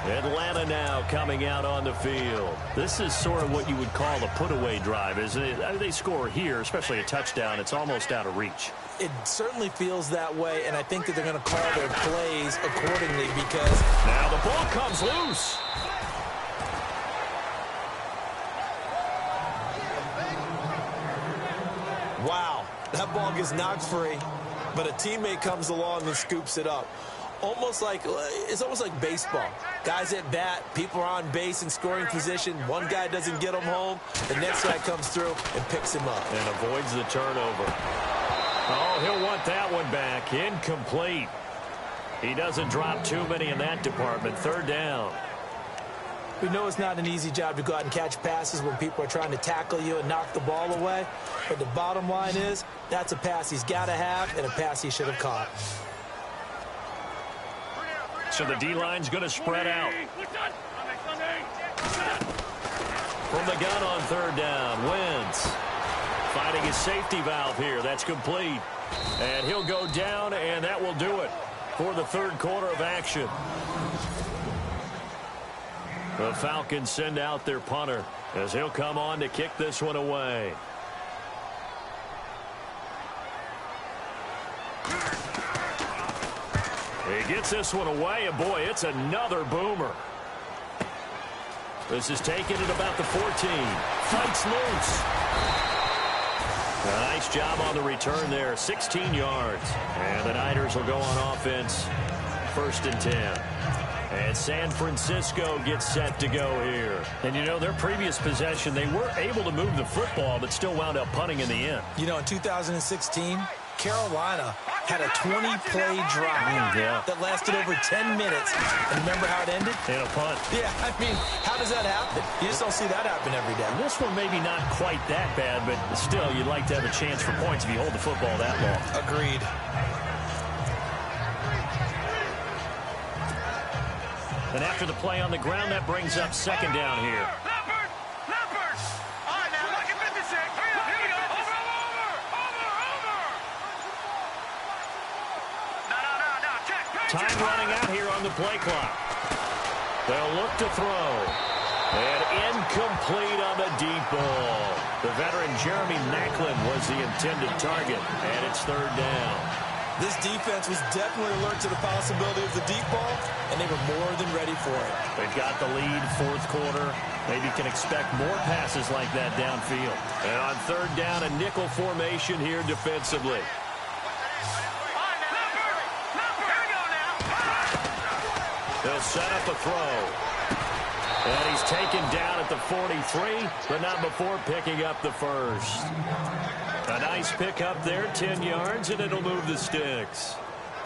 Atlanta now coming out on the field. This is sort of what you would call a put-away drive, isn't it? I mean, they score here, especially a touchdown. It's almost out of reach. It certainly feels that way, and I think that they're going to call their plays accordingly because... Now the ball comes loose. Wow, that ball gets knocked free, but a teammate comes along and scoops it up. It's almost like baseball. Guys at bat, people are on base in scoring position. One guy doesn't get him home. The next guy comes through and picks him up. And avoids the turnover. Oh, he'll want that one back. Incomplete. He doesn't drop too many in that department. 3rd down. We know it's not an easy job to go out and catch passes when people are trying to tackle you and knock the ball away. But the bottom line is, that's a pass he's got to have and a pass he should have caught. So the D-line's going to spread out. From the gun on 3rd down, Wentz finding his safety valve here. That's complete. And he'll go down, and that will do it for the 3rd quarter of action. The Falcons send out their punter as he'll come on to kick this one away. He gets this one away, and boy, it's another boomer. This is taken at about the 14. Fights loose. A nice job on the return there, 16 yards. And the Niners will go on offense, 1st and 10. And San Francisco gets set to go here. And, you know, their previous possession, they were able to move the football, but still wound up punting in the end. You know, in 2016, Carolina had a 20-play drive that lasted over 10 minutes. And remember how it ended? In a punt. Yeah, I mean, how does that happen? You just don't see that happen every day. This one maybe not quite that bad, but still, you'd like to have a chance for points if you hold the football that long. Agreed. And after the play on the ground, that brings up 2nd down here. Leopard! All right, now, look at 56. Here we go. Over. No. Check. Time running out here on the play clock. They'll look to throw. And incomplete on the deep ball. The veteran Jeremy Maclin was the intended target, and it's 3rd down. This defense was definitely alert to the possibility of the deep ball, and they were more than ready for it. They've got the lead, 4th quarter. Maybe can expect more passes like that downfield. And on 3rd down, a nickel formation here defensively. They'll set up a throw. And he's taken down at the 43, but not before picking up the 1st. A nice pickup there, 10 yards, and it'll move the sticks.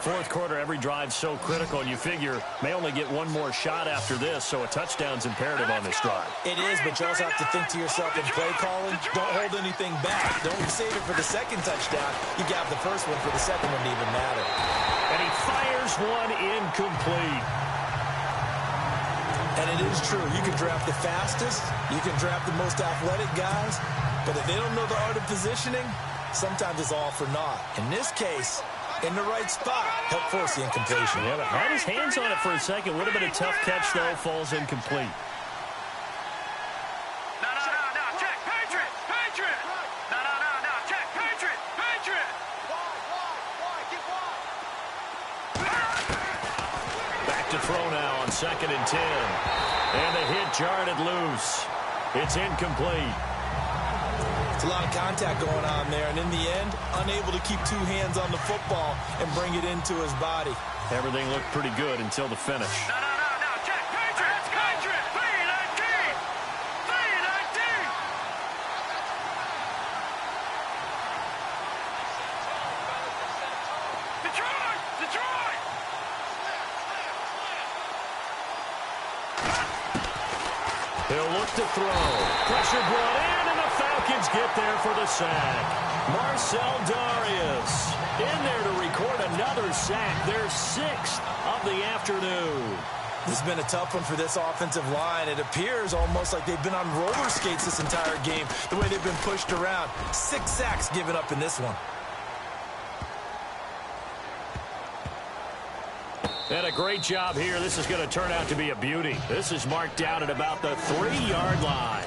4th quarter, every drive's so critical, and you figure may only get one more shot after this, so a touchdown's imperative on this drive. It is, but you also have to think to yourself in play calling, don't hold anything back. Don't save it for the 2nd touchdown. You got the 1st one for the 2nd one to even matter. And he fires one incomplete. And it is true. You can draft the fastest. You can draft the most athletic guys. But if they don't know the art of positioning, sometimes it's all for naught. In this case, in the right spot, help force the incompletion. Yeah, but had his hands on it for a second. Would have been a tough catch, though. Falls incomplete. No. Check. Patriot. No. Check. Patriot. Back to throw now on 2nd and 10. And the hit jarred it loose. It's incomplete. It's a lot of contact going on there, and in the end, unable to keep 2 hands on the football and bring it into his body. Everything looked pretty good until the finish. No. Check. Patriot. 319. Detroit. He'll look to throw. Pressure brought in, and the Falcons get there for the sack. Marcel Darius in there to record another sack, their 6th of the afternoon. This has been a tough one for this offensive line. It appears almost like they've been on roller skates this entire game, the way they've been pushed around. 6 sacks given up in this one. And a great job here. This is going to turn out to be a beauty. This is marked down at about the 3-yard line.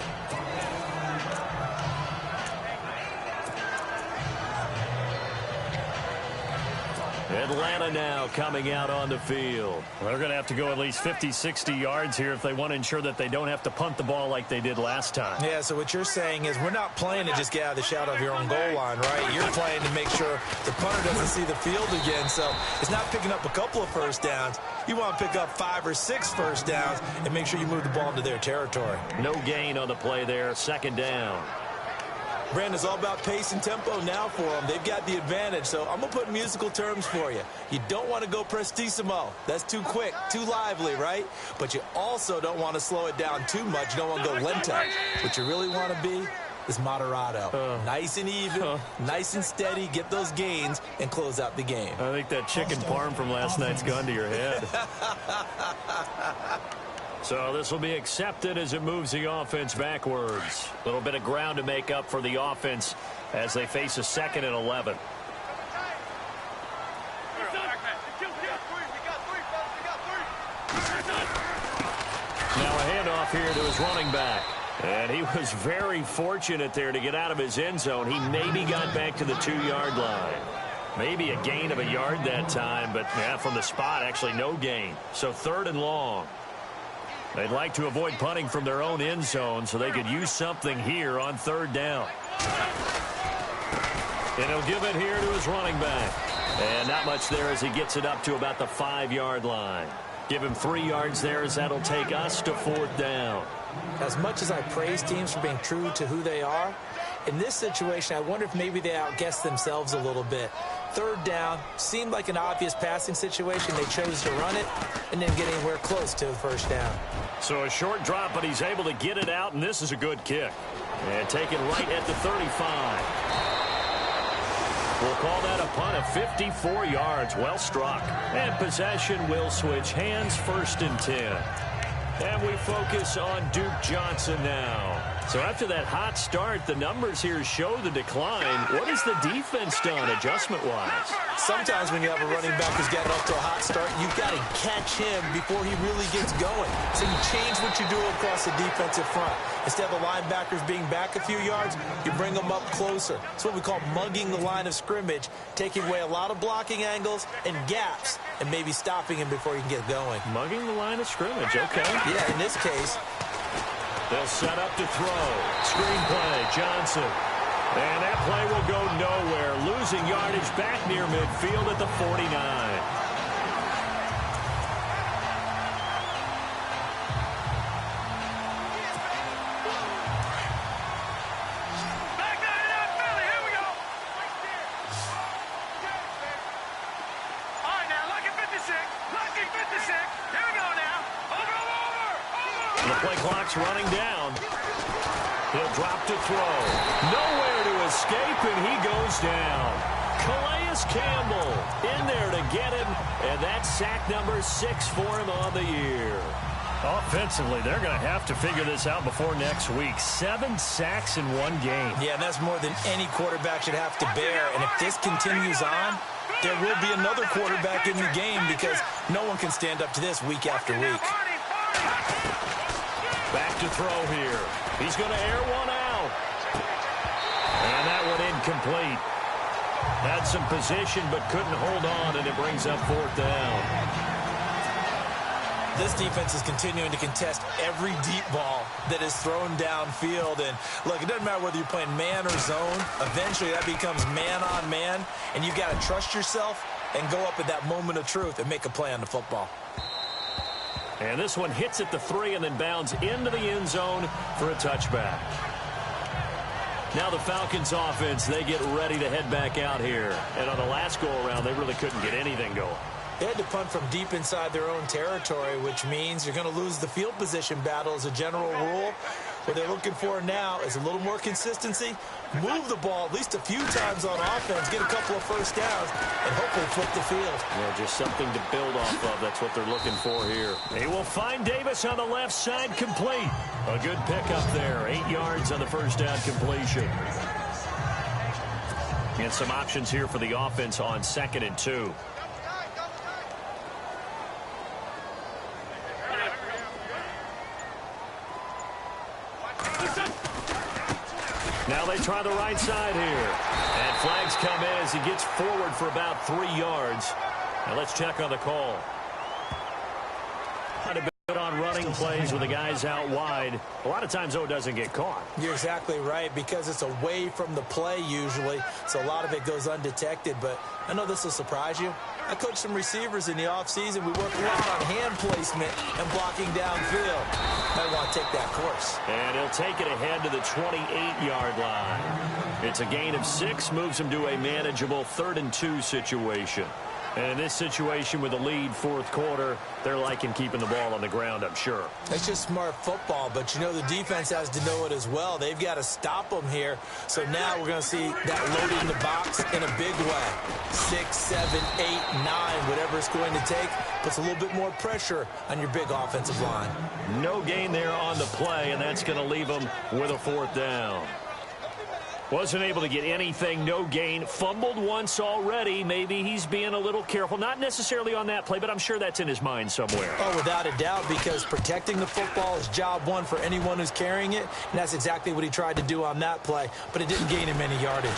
Atlanta now coming out on the field. They're going to have to go at least 50, 60 yards here if they want to ensure that they don't have to punt the ball like they did last time. Yeah, so what you're saying is we're not playing to just get out of the shadow of your own goal line, right? You're playing to make sure the punter doesn't see the field again. So it's not picking up a couple of first downs. You want to pick up 5 or 6 first downs and make sure you move the ball into their territory. No gain on the play there. 2nd down. Brandon, it's all about pace and tempo now for them. They've got the advantage, so I'm going to put musical terms for you. You don't want to go prestissimo. That's too quick, too lively, right? But you also don't want to slow it down too much. You don't want to go lento. What you really want to be is moderato. Nice and even, nice and steady, get those gains, and close out the game. I think that chicken parm from last night's gone to your head. So this will be accepted as it moves the offense backwards. A little bit of ground to make up for the offense as they face a 2nd and 11. Now a handoff here to his running back. And he was very fortunate there to get out of his end zone. He maybe got back to the 2-yard line. Maybe a gain of a yard that time, but yeah, from the spot, actually no gain. So 3rd and long. They'd like to avoid punting from their own end zone so they could use something here on 3rd down. And he'll give it here to his running back. And not much there as he gets it up to about the 5-yard line. Give him 3 yards there as that'll take us to 4th down. As much as I praise teams for being true to who they are, in this situation, I wonder if maybe they outguessed themselves a little bit. 3rd down seemed like an obvious passing situation. They chose to run it and didn't get anywhere close to the 1st down. So a short drop, but he's able to get it out, and this is a good kick. And taken right at the 35. We'll call that a punt of 54 yards. Well struck. And possession will switch hands, 1st and 10. And we focus on Duke Johnson now. So after that hot start, the numbers here show the decline. What has the defense done adjustment-wise? Sometimes when you have a running back who's getting off to a hot start, you've got to catch him before he really gets going. So you change what you do across the defensive front. Instead of the linebackers being back a few yards, you bring them up closer. It's what we call mugging the line of scrimmage, taking away a lot of blocking angles and gaps, and maybe stopping him before he can get going. Mugging the line of scrimmage, okay. Yeah, in this case, they'll set up to throw. Screenplay, Johnson. And that play will go nowhere. Losing yardage back near midfield at the 49. Back down in Philly. Here we go. All right, now, lucky 56. Lucky 56. Here we go now. Over. The play clock's running down. He'll drop to throw. Nowhere to escape, and he goes down. Calais Campbell in there to get him, and that's sack number 6 for him on the year. Offensively, they're going to have to figure this out before next week. 7 sacks in 1 game. yeah, and that's more than any quarterback should have to bear. And if this continues on, there will be another quarterback in the game because no one can stand up to this week after week. Back to throw here. He's going to air one out. And that one incomplete. Had some position but couldn't hold on, and it brings up 4th down. This defense is continuing to contest every deep ball that is thrown downfield. And, look, it doesn't matter whether you're playing man or zone. Eventually, that becomes man-on-man, and you've got to trust yourself and go up at that moment of truth and make a play on the football. And this one hits at the 3 and then bounds into the end zone for a touchback. Now the Falcons offense, they get ready to head back out here. And on the last go-around, they really couldn't get anything going. They had to punt from deep inside their own territory, which means you're going to lose the field position battle as a general rule. What they're looking for now is a little more consistency, move the ball at least a few times on offense, get a couple of 1st downs, and hopefully flip the field. Yeah, just something to build off of. That's what they're looking for here. They will find Davis on the left side, complete. A good pickup there. 8 yards on the 1st down completion. And some options here for the offense on 2nd and 2. Now they try the right side here. And flags come in as he gets forward for about 3 yards. Now let's check on the call. Quite a bit on running plays with the guys out wide. A lot of times, though, it doesn't get caught. You're exactly right, because it's away from the play usually, so a lot of it goes undetected. But I know this will surprise you. I coached some receivers in the offseason. We work a lot on hand placement and blocking downfield. Might want to take that course. And he'll take it ahead to the 28-yard line. It's a gain of 6, moves him to a manageable 3rd and 2 situation. And in this situation with the lead 4th quarter, they're liking keeping the ball on the ground, I'm sure. It's just smart football, but you know the defense has to know it as well. They've got to stop them here. So now we're going to see that loaded in the box in a big way. 6, 7, 8, 9, whatever it's going to take, puts a little bit more pressure on your big offensive line. No gain there on the play, and that's going to leave them with a 4th down. Wasn't able to get anything, no gain. Fumbled once already. Maybe he's being a little careful. Not necessarily on that play, but I'm sure that's in his mind somewhere. Oh, without a doubt, because protecting the football is job one for anyone who's carrying it, and that's exactly what he tried to do on that play, but it didn't gain him any yardage.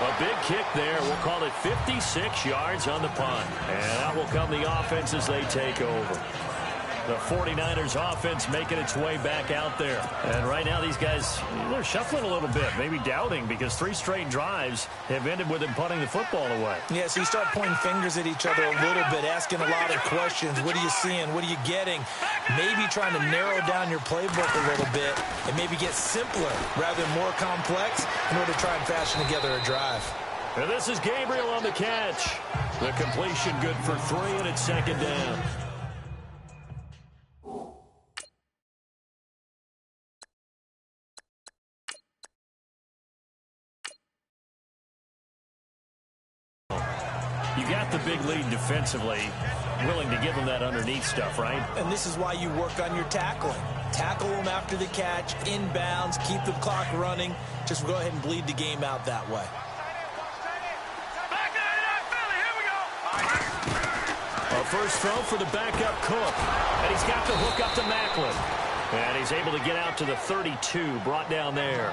A big kick there. We'll call it 56 yards on the punt. And out will come the offense as they take over. The 49ers offense making its way back out there. And right now these guys, they're shuffling a little bit, maybe doubting, because 3 straight drives have ended with them punting the football away. Yeah, so you start pointing fingers at each other a little bit, asking a lot of questions. What are you seeing? What are you getting? Maybe trying to narrow down your playbook a little bit and maybe get simpler rather than more complex in order to try and fashion together a drive. And this is Gabriel on the catch. The completion good for 3, and it's 2nd down. You got the big lead defensively, willing to give them that underneath stuff, right? And this is why you work on your tackling. Tackle them after the catch, inbounds, keep the clock running. Just go ahead and bleed the game out that way. A first throw for the backup Cook. And he's got the hook up to Macklin. And he's able to get out to the 32, brought down there.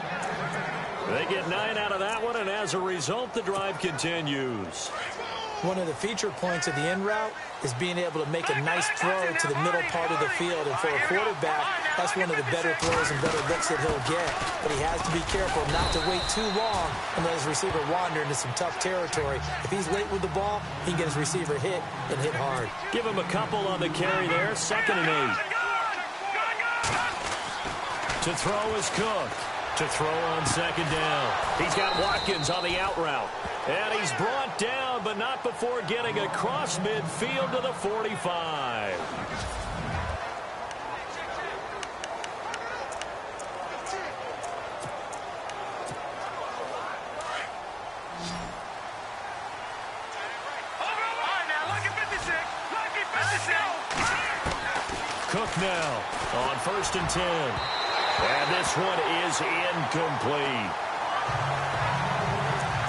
They get 9 out of that one, and as a result, the drive continues. One of the feature points of the in route is being able to make a nice throw to the middle part of the field. And for a quarterback, that's one of the better throws and better looks that he'll get. But he has to be careful not to wait too long and let his receiver wander into some tough territory. If he's late with the ball, he can get his receiver hit and hit hard. Give him a couple on the carry there. 2nd and 8. To throw is Cook. To throw on 2nd down. He's got Watkins on the out route. And he's brought down, but not before getting across midfield to the 45. Cook now on 1st and 10. And this one is incomplete.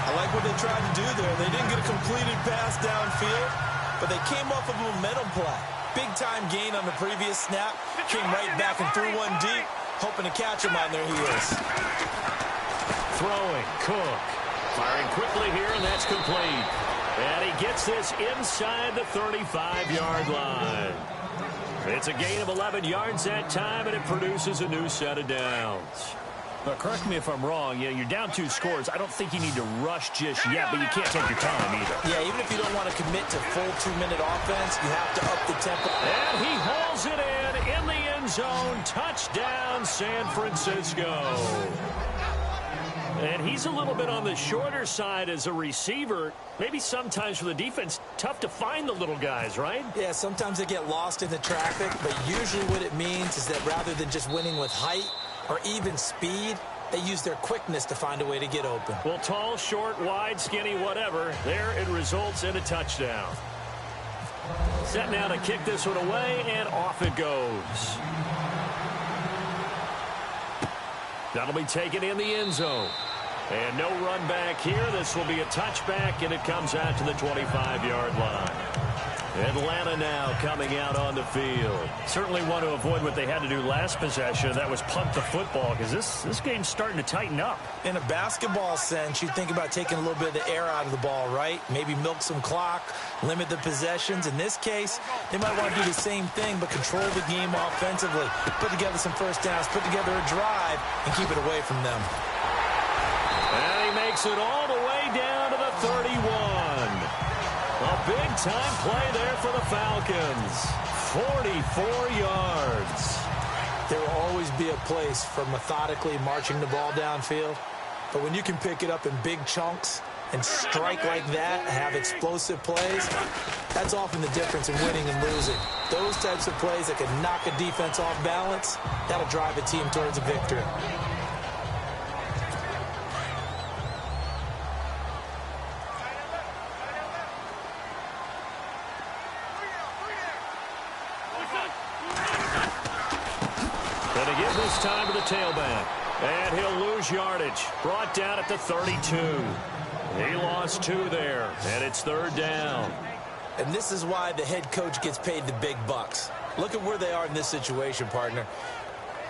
I like what they tried to do there. They didn't get a completed pass downfield, but they came off of a momentum play. Big-time gain on the previous snap. Came right back and threw one deep, hoping to catch him on their heels. Throwing, Cook. Firing quickly here, and that's complete. And he gets this inside the 35-yard line. It's a gain of 11 yards that time, and it produces a new set of downs. Now, correct me if I'm wrong. You're down 2 scores. I don't think you need to rush just yet, but you can't take your time either. Yeah, even if you don't want to commit to full 2-minute offense, you have to up the tempo. And he hauls it in the end zone. Touchdown, San Francisco. And he's a little bit on the shorter side as a receiver. Maybe sometimes for the defense, tough to find the little guys, right? Yeah, sometimes they get lost in the traffic, but usually what it means is that rather than just winning with height or even speed, they use their quickness to find a way to get open. Well, tall, short, wide, skinny, whatever, there it results in a touchdown. Set now to kick this one away, and off it goes. That'll be taken in the end zone. And no run back here. This will be a touchback, and it comes out to the 25-yard line. Atlanta now coming out on the field. Certainly want to avoid what they had to do last possession. That was punt the football, because this game's starting to tighten up. In a basketball sense, you think about taking a little bit of the air out of the ball, right? Maybe milk some clock, limit the possessions. In this case, they might want to do the same thing, but control the game offensively. Put together some first downs, put together a drive, and keep it away from them. And he makes it all the way down to the 31. A big-time play there for the Falcons. 44 yards. There will always be a place for methodically marching the ball downfield. But when you can pick it up in big chunks and strike like that, have explosive plays, that's often the difference in winning and losing. Those types of plays that can knock a defense off balance, that'll drive a team towards a victory. This time to the tailback. And he'll lose yardage. Brought down at the 32. He lost 2 there. And it's 3rd down. And this is why the head coach gets paid the big bucks. Look at where they are in this situation, partner.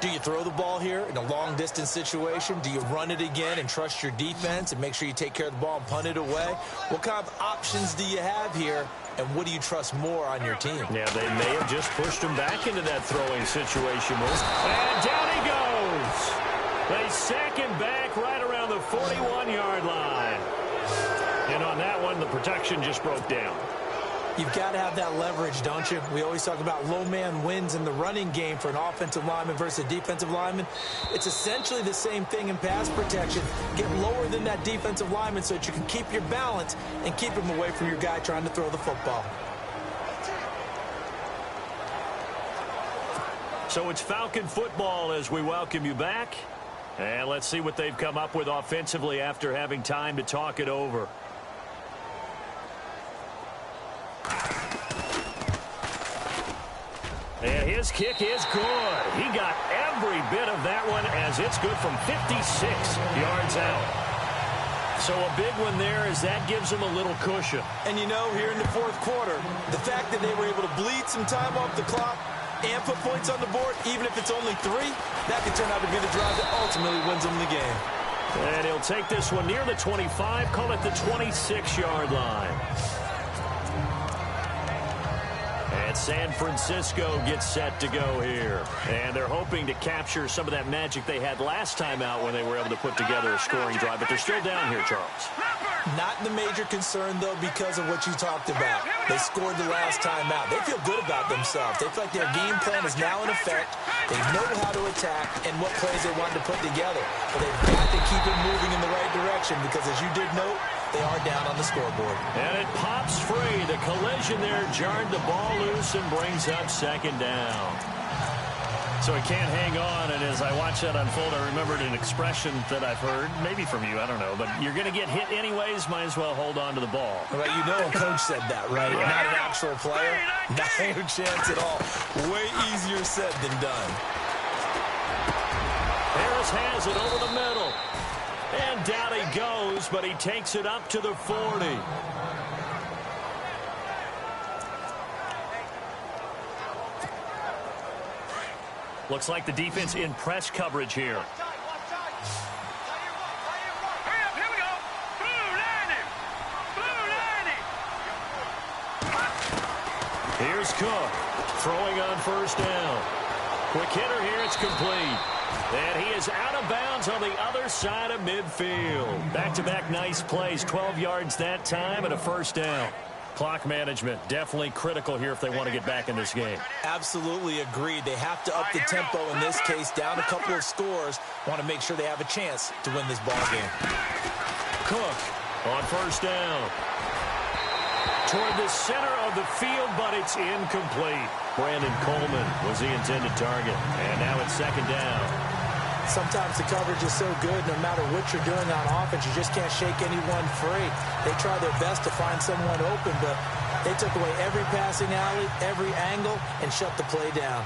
Do you throw the ball here in a long-distance situation? Do you run it again and trust your defense and make sure you take care of the ball and punt it away? What kind of options do you have here, and what do you trust more on your team? Yeah, they may have just pushed him back into that throwing situation. And down he goes. They sack him back right around the 41-yard line. And on that one, the protection just broke down. You've got to have that leverage, don't you? We always talk about low man wins in the running game for an offensive lineman versus a defensive lineman. It's essentially the same thing in pass protection. Get lower than that defensive lineman so that you can keep your balance and keep him away from your guy trying to throw the football. So it's Falcon football as we welcome you back. And let's see what they've come up with offensively after having time to talk it over. And his kick is good. He got every bit of that one as it's good from 56 yards out. So a big one there as that gives him a little cushion. And you know, here in the fourth quarter, the fact that they were able to bleed some time off the clock and put points on the board, even if it's only 3, that could turn out to be the drive that ultimately wins them the game. And he'll take this one near the 25, call it the 26-yard line. San Francisco gets set to go here. And they're hoping to capture some of that magic they had last time out when they were able to put together a scoring drive. But they're still down here, Charles. Not the major concern, though, because of what you talked about. They scored the last time out. They feel good about themselves. They feel like their game plan is now in effect. They know how to attack and what plays they want to put together. But they've got to keep it moving in the right direction because, as you did note, they are down on the scoreboard. And it pops free. The collision there jarred the ball loose and brings up second down. So he can't hang on, and as I watch that unfold, I remembered an expression that I've heard, maybe from you, I don't know, but you're going to get hit anyways, might as well hold on to the ball. Well, you know a coach said that, right? Yeah. Not an actual player. No chance at all. Way easier said than done. Harris has it over the middle. And down he goes, but he takes it up to the 40. Looks like the defense in press coverage here. Hurry up, here we go. Blue landing. Blue landing. Here's Cook throwing on first down. Quick hitter here, it's complete. And he is out of bounds on the other side of midfield. Back-to-back nice plays, 12 yards that time and a first down. Clock management, definitely critical here if they want to get back in this game. Absolutely agreed. They have to up the tempo in this case, down a couple of scores. Want to make sure they have a chance to win this ball game. Cook on first down. Toward the center of the field, but it's incomplete. Brandon Coleman was the intended target. And now it's second down. Sometimes the coverage is so good, no matter what you're doing on offense, you just can't shake anyone free. They try their best to find someone open, but they took away every passing alley, every angle, and shut the play down.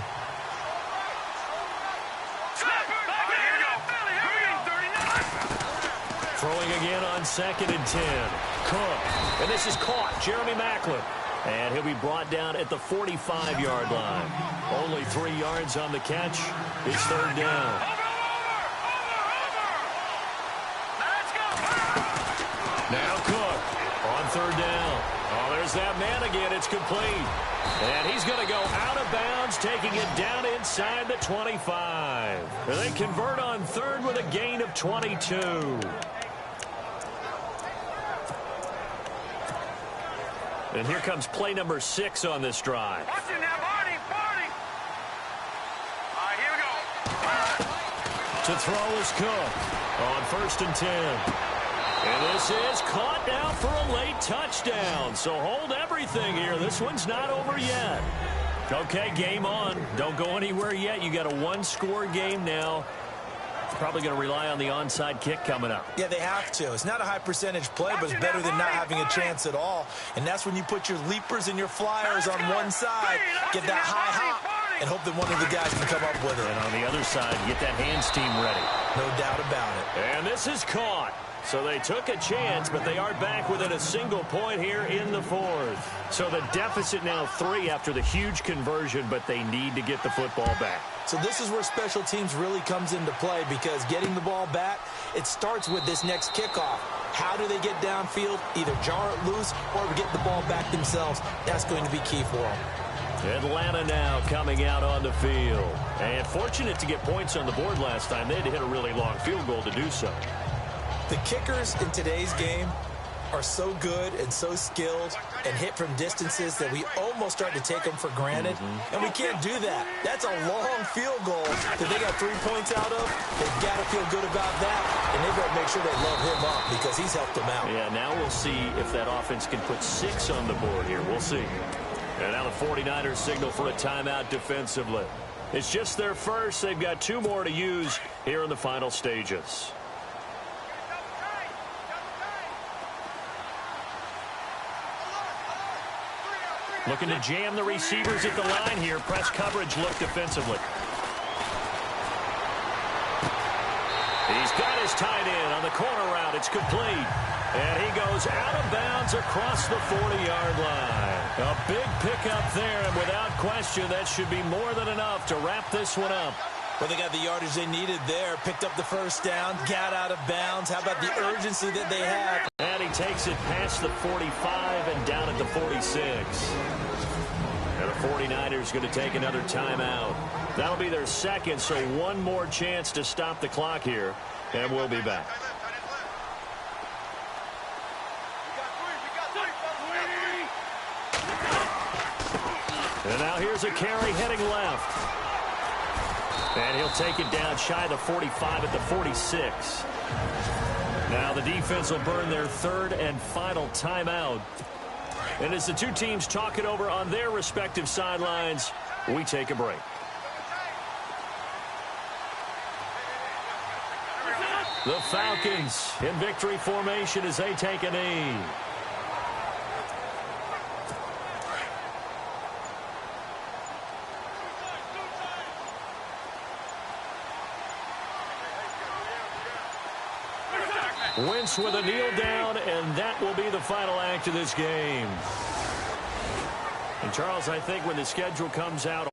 Throwing again on 2nd and 10. Cook. And this is caught. Jeremy Maclin. And he'll be brought down at the 45-yard line. Only 3 yards on the catch. It's third down. Now Cook on third down. Oh, there's that man again. It's complete. And he's going to go out of bounds, taking it down inside the 25. And they convert on third with a gain of 22. And here comes play number 6 on this drive. Watch it now, Barney. All right, here we go. To throw is Cook on 1st and 10. And this is caught now for a late touchdown. So hold everything here. This one's not over yet. Okay, game on. Don't go anywhere yet. You got a 1-score game now. Probably going to rely on the onside kick coming up. Yeah, they have to. It's not a high percentage play, but it's better than not having a chance at all. And that's when you put your leapers and your flyers on one side, get that high hop, and hope that one of the guys can come up with it. And on the other side, get that hands team ready. No doubt about it. And this is caught. So they took a chance, but they are back within a single point here in the fourth. So the deficit now 3 after the huge conversion, but they need to get the football back. So this is where special teams really comes into play, because getting the ball back, it starts with this next kickoff. How do they get downfield? Either jar it loose or get the ball back themselves. That's going to be key for them. Atlanta now coming out on the field. And fortunate to get points on the board last time. They had to hit a really long field goal to do so. The kickers in today's game are so good and so skilled and hit from distances that we almost start to take them for granted. And we can't do that. That's a long field goal that they got 3 points out of. They've got to feel good about that, and they've got to make sure they load him up because he's helped them out. Yeah, now we'll see if that offense can put 6 on the board here. We'll see. And now the 49ers signal for a timeout defensively. It's just their first. They've got 2 more to use here in the final stages. Looking to jam the receivers at the line here. Press coverage look defensively. He's got his tight end on the corner route. It's complete. And he goes out of bounds across the 40-yard line. A big pickup there, and without question, that should be more than enough to wrap this one up. Well, they got the yardage they needed there. Picked up the first down, got out of bounds. How about the urgency that they have? And he takes it past the 45 and down at the 46. And the 49ers going to take another timeout. That'll be their second, so one more chance to stop the clock here, and we'll be back. And now here's a carry heading left. And he'll take it down shy of the 45 at the 46. Now the defense will burn their third and final timeout. And as the two teams talk it over on their respective sidelines, we take a break. The Falcons in victory formation as they take a knee. Wentz with a kneel down, and that will be the final act of this game. And Charles, I think when the schedule comes out,